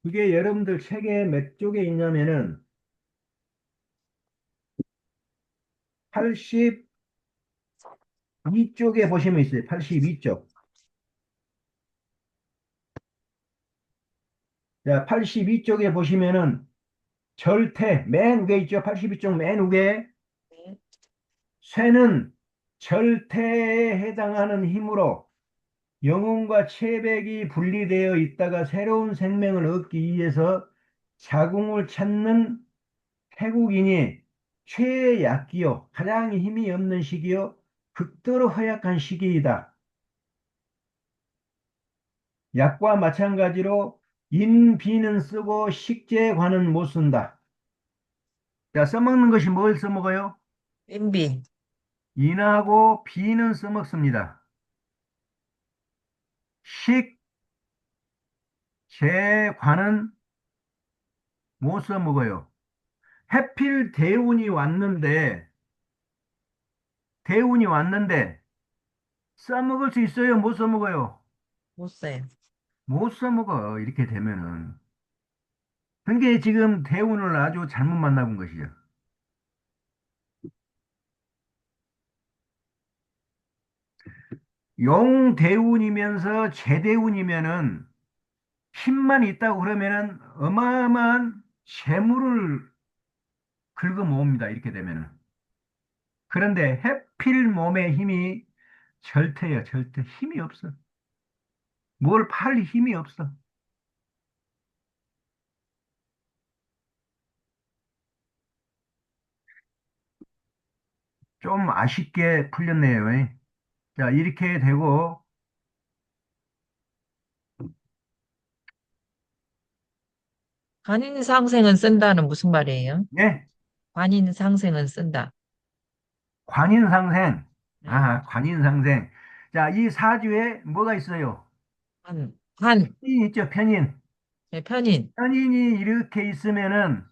그게 여러분들 책에 몇 쪽에 있냐면은 82쪽에 보시면 있어요. 82쪽. 자, 82쪽에 보시면은 절태, 맨 위에 있죠. 82쪽 맨 위에. 네. 쇠는 절태에 해당하는 힘으로 영혼과 체백이 분리되어 있다가 새로운 생명을 얻기 위해서 자궁을 찾는 태국인이 최약기요, 가장 힘이 없는 시기요, 극도로 허약한 시기이다. 약과 마찬가지로 인, 비는 쓰고 식재관은 못 쓴다. 자, 써먹는 것이 뭘 써먹어요? 인비, 인하고 비는 써먹습니다. 식, 재, 관은 못 써먹어요. 해필 대운이 왔는데 써먹을 수 있어요? 못 써먹어요? 못 써요. 못 써먹어. 이렇게 되면은. 그게 지금 대운을 아주 잘못 만나본 것이죠. 용대운이면서 재대운이면은 힘만 있다고 그러면은 어마어마한 재물을 긁어모읍니다. 이렇게 되면은. 그런데 해필 몸의 힘이 절대야, 절대. 힘이 없어. 뭘 팔 힘이 없어. 좀 아쉽게 풀렸네요. 자, 이렇게 되고, 관인상생은 쓴다는 무슨 말이에요? 예, 관인상생은 쓴다. 관인상생. 네. 아, 관인상생. 자, 이 사주에 뭐가 있어요? 관, 편인 있죠, 편인. 네, 편인. 편인이 이렇게 있으면은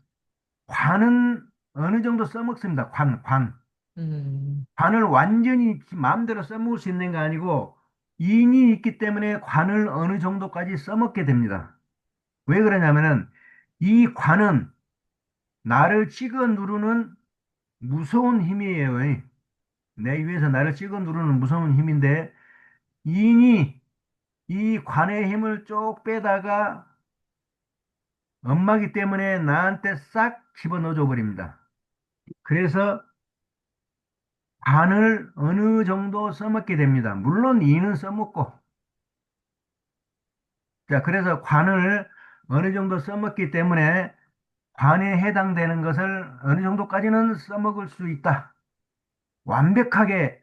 관은 어느 정도 써먹습니다. 관. 음, 관을 완전히 마음대로 써먹을 수 있는 게 아니고 인이 있기 때문에 관을 어느 정도까지 써먹게 됩니다. 왜 그러냐면은 이 관은 나를 찍어 누르는 무서운 힘이에요. 내 위에서 나를 찍어 누르는 무서운 힘인데 인이 이 관의 힘을 쭉 빼다가 엄마기 때문에 나한테 싹 집어넣어줘 버립니다. 그래서 관을 어느 정도 써먹게 됩니다. 물론 이는 써먹고. 자, 그래서 관을 어느 정도 써먹기 때문에 관에 해당되는 것을 어느 정도까지는 써먹을 수 있다. 완벽하게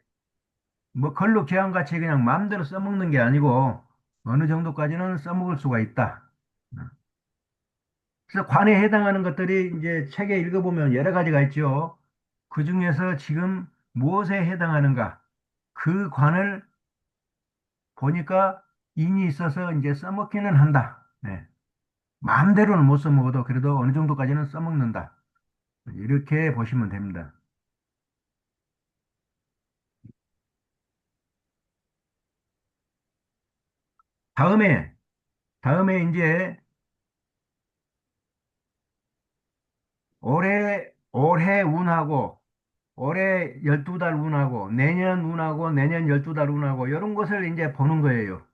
뭐 걸룩제한같이 그냥 마음대로 써먹는 게 아니고 어느 정도까지는 써먹을 수가 있다. 그래서 관에 해당하는 것들이 이제 책에 읽어보면 여러 가지가 있죠. 그 중에서 지금 무엇에 해당하는가? 그 관을 보니까 인이 있어서 이제 써먹기는 한다. 네. 마음대로는 못 써먹어도 그래도 어느 정도까지는 써먹는다. 이렇게 보시면 됩니다. 다음에, 다음에 이제 올해 운하고 올해 12달 운하고 내년 운하고 내년 12달 운하고 이런 것을 이제 보는 거예요.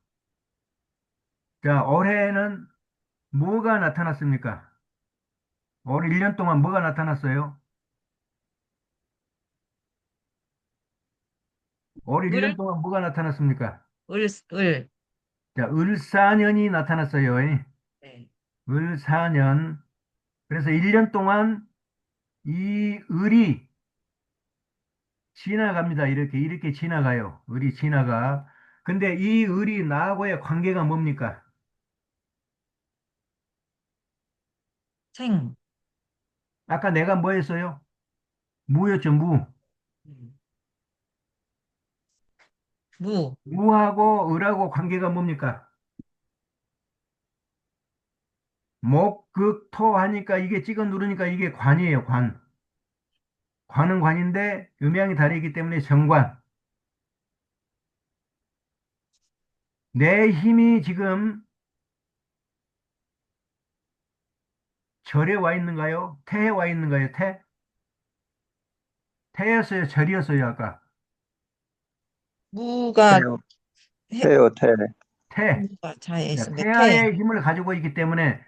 자, 올해는 뭐가 나타났습니까? 올 1년 동안 뭐가 나타났어요? 올 을, 1년 동안 뭐가 나타났습니까? 을. 자, 을사년이 나타났어요. 네. 을사년. 그래서 1년 동안 이 을이 지나갑니다. 이렇게 지나가요. 을이 지나가. 근데 이 을이 나하고의 관계가 뭡니까? 생. 아까 내가 뭐 했어요? 무였죠, 무. 음. 무. 무하고 을하고 관계가 뭡니까? 목, 극, 토 하니까 이게 찍어 누르니까 이게 관이에요, 관. 관은 관인데 음양이 다르기 때문에 정관. 내 힘이 지금 절에 와 있는가요? 태에 와 있는가요? 태? 태였어요, 절이었어요, 아까. 무가 태요, 해, 태요, 태. 태. 무가 자에 자, 있습니다. 태. 태아의 힘을 가지고 있기 때문에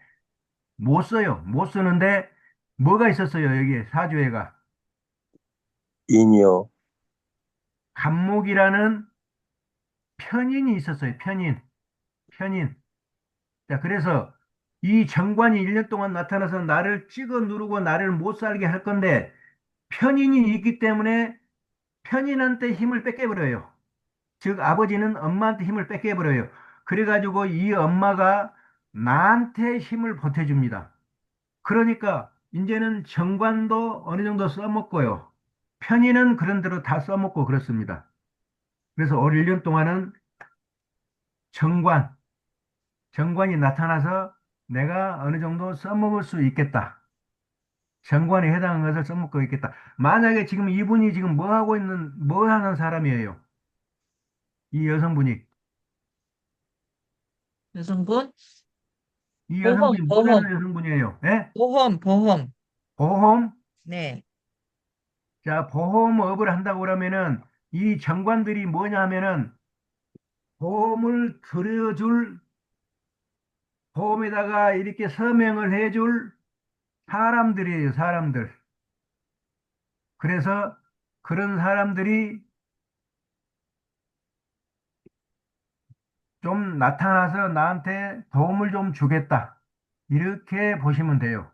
못 써요. 못 쓰는데 뭐가 있었어요, 여기에 사주에가. 인이요. 간목이라는 편인이 있었어요, 편인. 편인. 자, 그래서 이 정관이 1년 동안 나타나서 나를 찍어 누르고 나를 못 살게 할 건데 편인이 있기 때문에 편인한테 힘을 뺏겨버려요. 즉, 아버지는 엄마한테 힘을 뺏겨버려요. 그래가지고 이 엄마가 나한테 힘을 보태줍니다. 그러니까 이제는 정관도 어느 정도 써먹고요. 편인은 그런 대로 다 써먹고 그렇습니다. 그래서 올 1년 동안은 정관, 정관이 나타나서 내가 어느 정도 써먹을 수 있겠다. 정관에 해당하는 것을 써먹고 있겠다. 만약에 지금 이분이 지금 뭐 하는 사람이에요? 이 여성분이. 여성분. 이 보험, 여성분이 뭐 보험, 하는 여성분이에요? 예? 보험. 보험? 네. 자, 보험업을 한다고 그러면은 이 정관들이 뭐냐 하면은 보험을 들여줄, 보험에다가 이렇게 서명을 해줄 사람들이에요, 사람들. 그래서 그런 사람들이 좀 나타나서 나한테 도움을 좀 주겠다. 이렇게 보시면 돼요.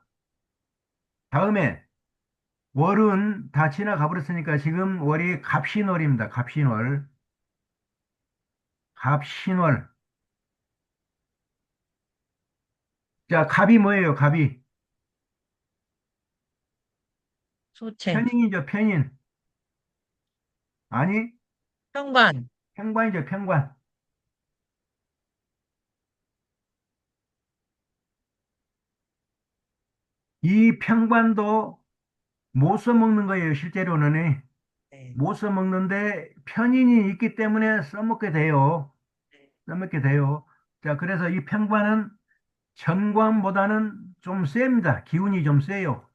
다음에 월은 다 지나가 버렸으니까 지금 월이 갑신월입니다. 갑신월. 갑신월. 자, 갑이 뭐예요? 갑이. 소체. 편인이죠, 편인. 아니, 현관. 편관이죠, 편관. 이 편관도 못 써먹는 거예요, 실제로는. 네. 못 써먹는데 편인이 있기 때문에 써먹게 돼요. 써먹게 돼요. 자, 그래서 이 편관은 전관보다는 좀 셉니다. 기운이 좀 세요.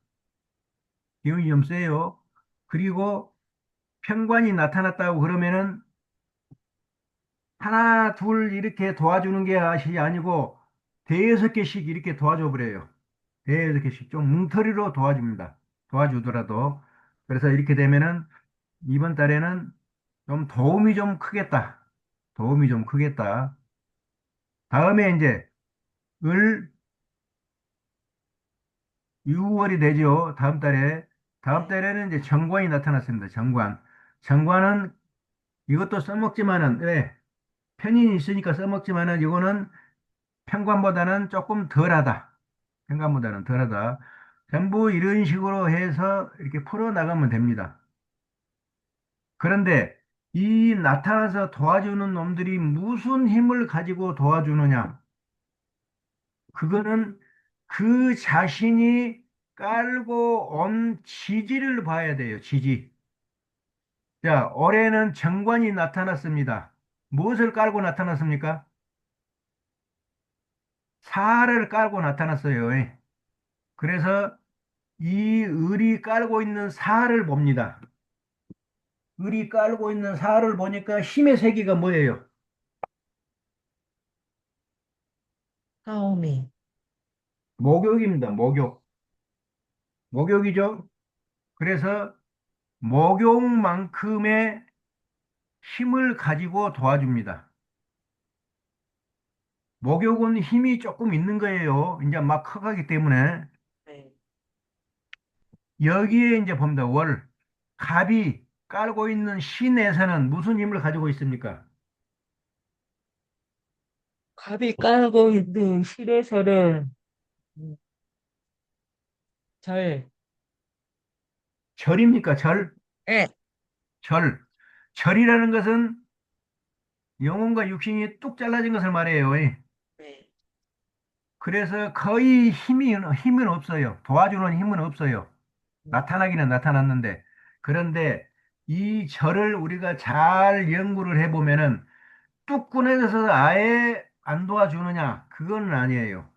기운이 좀 세요. 그리고 편관이 나타났다고 그러면은 하나, 둘 이렇게 도와주는 게 아니고 대여섯 개씩 이렇게 도와줘 버려요. 이렇게 좀 뭉터리로 도와줍니다. 도와주더라도. 그래서 이렇게 되면은 이번 달에는 좀 도움이 좀 크겠다. 도움이 좀 크겠다. 다음에 이제 을 6월이 되죠. 다음 달에. 다음 네. 달에는 이제 정관이 나타났습니다. 정관. 정관은 이것도 써먹지만은, 왜? 편인이 있으니까 써먹지만은 이거는 편관보다는 조금 덜하다. 편관보다는 덜하다. 전부 이런 식으로 해서 이렇게 풀어 나가면 됩니다. 그런데 이 나타나서 도와주는 놈들이 무슨 힘을 가지고 도와주느냐? 그거는 그 자신이 깔고 온 지지를 봐야 돼요. 지지. 자, 올해는 정관이 나타났습니다. 무엇을 깔고 나타났습니까? 살을 깔고 나타났어요. 예. 그래서 이 을이 깔고 있는 살을 봅니다. 을이 깔고 있는 살을 보니까 힘의 세기가 뭐예요? 사오미. 목욕입니다. 목욕. 목욕이죠. 그래서 목욕만큼의 힘을 가지고 도와줍니다. 목욕은 힘이 조금 있는 거예요. 이제 막 커가기 때문에. 네. 여기에 이제 봅니다. 월. 갑이 깔고 있는 신에서는 무슨 힘을 가지고 있습니까? 갑이 깔고 있는 실에서는 절, 절입니까? 절? 예, 절. 절이라는 것은 영혼과 육신이 뚝 잘라진 것을 말해요. 네. 그래서 거의 힘은 없어요. 도와주는 힘은 없어요. 나타나기는 나타났는데. 그런데 이 절을 우리가 잘 연구를 해보면은 뚝 끊어져서 아예 안 도와주느냐? 그건 아니에요.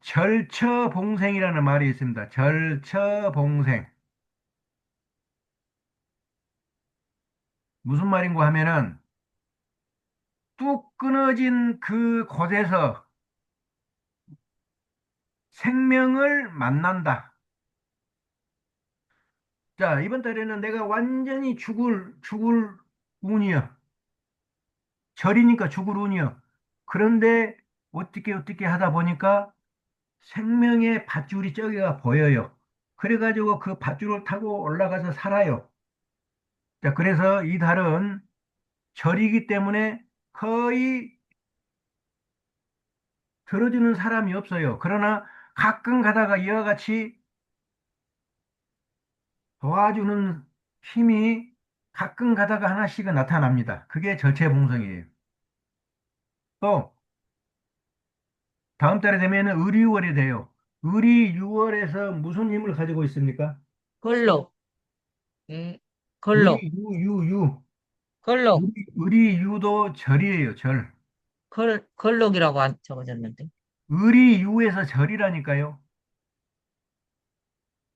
절처봉생이라는 말이 있습니다. 절처봉생. 무슨 말인고 하면은 뚝 끊어진 그 곳에서 생명을 만난다. 자, 이번 달에는 내가 완전히 죽을 운이야. 절이니까 죽을 운이야. 그런데 어떻게 하다 보니까 생명의 밧줄이 저기가 보여요. 그래가지고 그 밧줄을 타고 올라가서 살아요. 자, 그래서 이 달은 절이기 때문에 거의 들어주는 사람이 없어요. 그러나 가끔 가다가 이와 같이 도와주는 힘이 가끔 가다가 하나씩은 나타납니다. 그게 절체봉성이에요. 또 다음 달에 되면 을유월이 돼요. 을이 6월에서 무슨 힘을 가지고 있습니까? 걸록, 걸록, 유. 걸록, 을이 유도 절이에요, 절. 걸록이라고 안 적어졌는데. 을이 유에서 절이라니까요.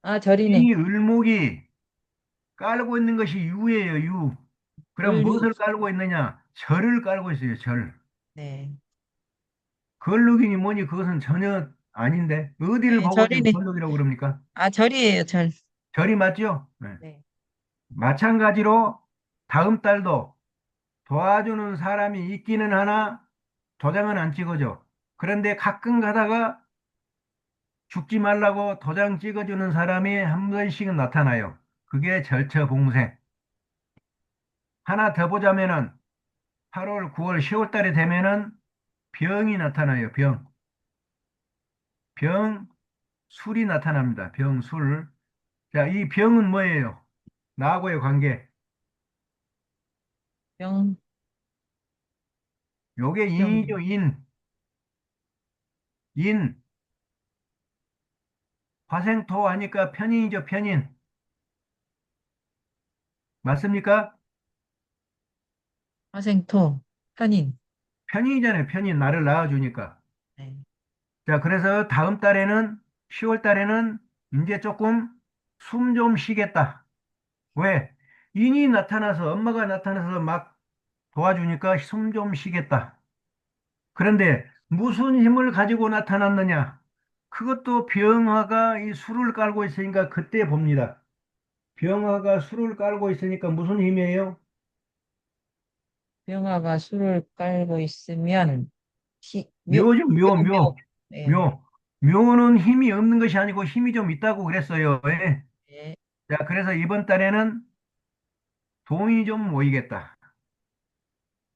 아, 절이네. 이 을목이 깔고 있는 것이 유예요, 유. 그럼 을류. 무엇을 깔고 있느냐? 절을 깔고 있어요, 절. 네. 걸룩이니 뭐니 그것은 전혀 아닌데 어디를 네, 보고 지금 절이네. 걸룩이라고 그럽니까? 아, 절이에요, 절. 절이 맞죠? 네. 네. 마찬가지로 다음 달도 도와주는 사람이 있기는 하나 도장은 안 찍어줘. 그런데 가끔 가다가 죽지 말라고 도장 찍어주는 사람이 한 번씩은 나타나요. 그게 절처봉생. 하나 더 보자면은 8월, 9월, 10월 달에 되면은 병이 나타나요. 병. 병, 술이 나타납니다. 병, 술. 자, 이 병은 뭐예요? 나하고의 관계. 병, 요게 병. 인이죠, 인. 인. 화생토 하니까 편인이죠, 편인. 맞습니까? 화생토, 편인. 편인이잖아요, 편인. 나를 낳아주니까. 네. 자, 그래서 다음 달에는, 10월 달에는 이제 조금 숨 좀 쉬겠다. 왜? 인이 나타나서, 엄마가 나타나서 막 도와주니까 숨 좀 쉬겠다. 그런데 무슨 힘을 가지고 나타났느냐? 그것도 병화가 이 술을 깔고 있으니까 그때 봅니다. 병화가 술을 깔고 있으니까 무슨 힘이에요? 병화가 술을 깔고 있으면, 묘죠, 묘, 묘, 묘. 예, 묘. 묘는 힘이 없는 것이 아니고 힘이 좀 있다고 그랬어요. 예. 예, 자, 그래서 이번 달에는 돈이 좀 모이겠다.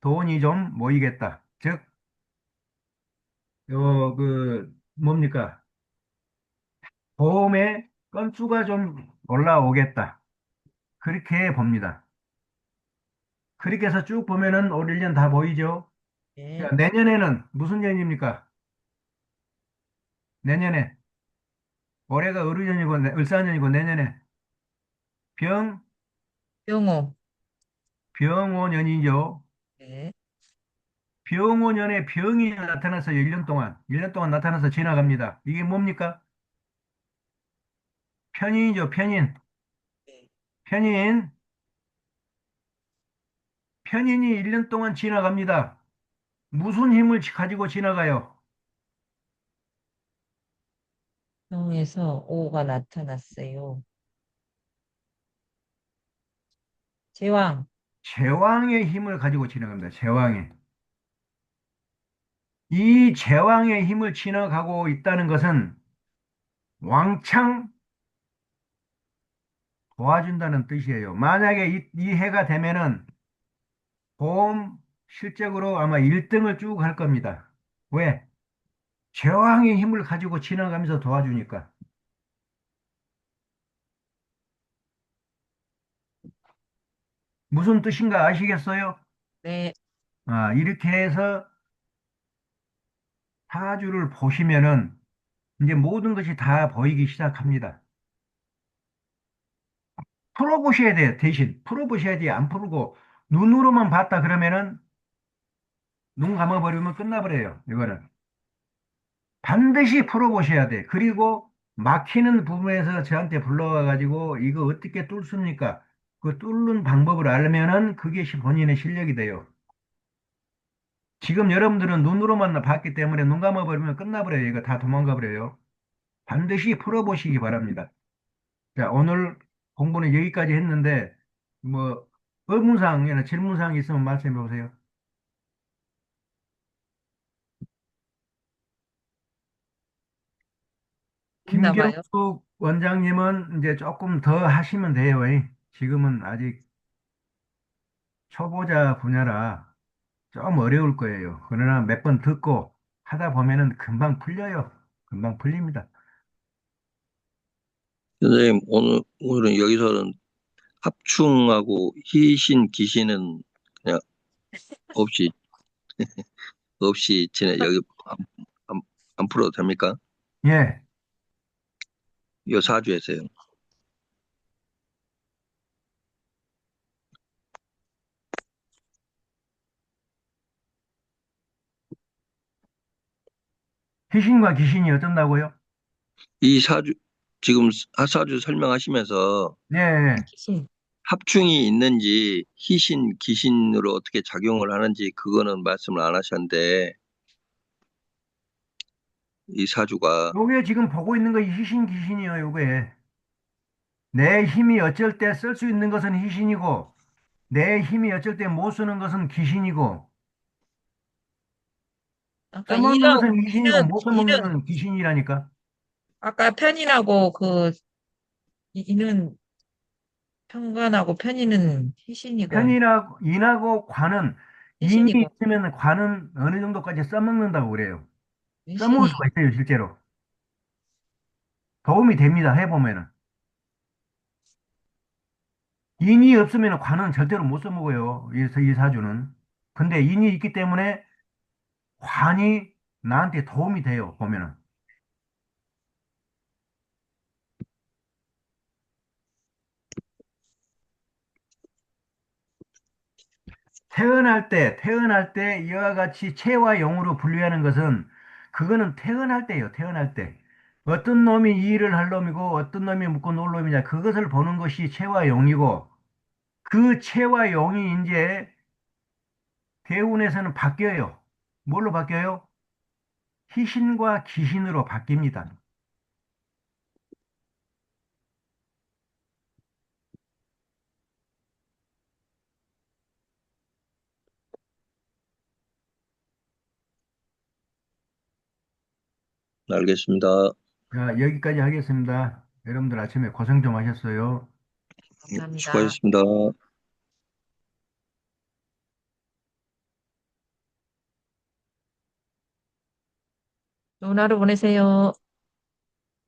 돈이 좀 모이겠다. 즉, 뭡니까? 보험의 건수가 좀 올라오겠다. 그렇게 봅니다. 그렇게 해서 쭉 보면은 올 1년 다 보이죠? 자, 예. 내년에는 무슨 년입니까? 내년에. 올해가 을유년이고, 을사년이고, 내년에 병, 병호. 병오년이죠. 예, 병오년에 병이 나타나서 1년 동안, 1년 동안 나타나서 지나갑니다. 이게 뭡니까? 편인이죠, 편인. 예. 편인, 편인이 1년 동안 지나갑니다. 무슨 힘을 가지고 지나가요? 병에서 오가 나타났어요. 제왕. 제왕의 힘을 가지고 지나갑니다. 제왕의. 이 제왕의 힘을 지나가고 있다는 것은 왕창 도와준다는 뜻이에요. 만약에 이 해가 되면은 보험 실적으로 아마 1등을 쭉 할 겁니다. 왜? 제왕의 힘을 가지고 지나가면서 도와주니까. 무슨 뜻인가 아시겠어요? 네, 아, 이렇게 해서 사주를 보시면은 이제 모든 것이 다 보이기 시작합니다. 풀어보셔야 돼요, 대신. 풀어보셔야지. 안 풀고 눈으로만 봤다 그러면은 눈 감아버리면 끝나버려요, 이거는. 반드시 풀어보셔야 돼. 그리고 막히는 부분에서 저한테 불러와가지고 이거 어떻게 뚫습니까? 그 뚫는 방법을 알면은 그게 본인의 실력이 돼요. 지금 여러분들은 눈으로만 봤기 때문에 눈 감아버리면 끝나버려요. 이거 다 도망가버려요. 반드시 풀어보시기 바랍니다. 자, 오늘 공부는 여기까지 했는데, 뭐, 의문사항이나 질문사항 있으면 말씀해 보세요. 있나 봐요. 김경숙 원장님은 이제 조금 더 하시면 돼요. 지금은 아직 초보자 분야라 좀 어려울 거예요. 그러나 몇 번 듣고 하다 보면은 금방 풀려요. 금방 풀립니다. 선생님, 오늘은 여기서는 합충하고 희신, 기신은 그냥 없이, 여기 안, 안 풀어도 됩니까? 예. 요 사주에서요. 희신과 귀신이 어떤다고요? 이 사주, 지금 사주 설명하시면서 예, 예. 신. 합충이 있는지 희신, 기신으로 어떻게 작용을 하는지 그거는 말씀을 안 하셨는데, 이 사주가, 요게 지금 보고 있는 거 희신, 귀신이요, 요게. 내 힘이 어쩔 때 쓸 수 있는 것은 희신이고, 내 힘이 어쩔 때 못 쓰는 것은 귀신이고, 아까 써먹는 이는, 것은 희신이고, 못 이는, 써먹는 것은 귀신이라니까. 아까 편인하고 이는 편관하고 편인은 희신이고, 인하고 관은, 인이 희신이고, 있으면 관은 어느 정도까지 써먹는다고 그래요. 써먹을 희신이, 수가 있어요, 실제로. 도움이 됩니다, 해보면은. 인이 없으면 관은 절대로 못 써먹어요, 이 사주는. 근데 인이 있기 때문에 관이 나한테 도움이 돼요, 보면은. 태어날 때 이와 같이 체와 영으로 분류하는 것은 그거는 태어날 때예요, 태어날 때. 어떤 놈이 이 일을 할 놈이고 어떤 놈이 묵고 놀 놈이냐 그것을 보는 것이 체와 영이고 그 체와 영이 이제 대운에서는 바뀌어요. 뭘로 바뀌어요? 희신과 귀신으로 바뀝니다. 알겠습니다. 자, 여기까지 하겠습니다. 여러분들 아침에 고생 좀 하셨어요. 감사합니다. 수고하셨습니다. 좋은 하루 보내세요.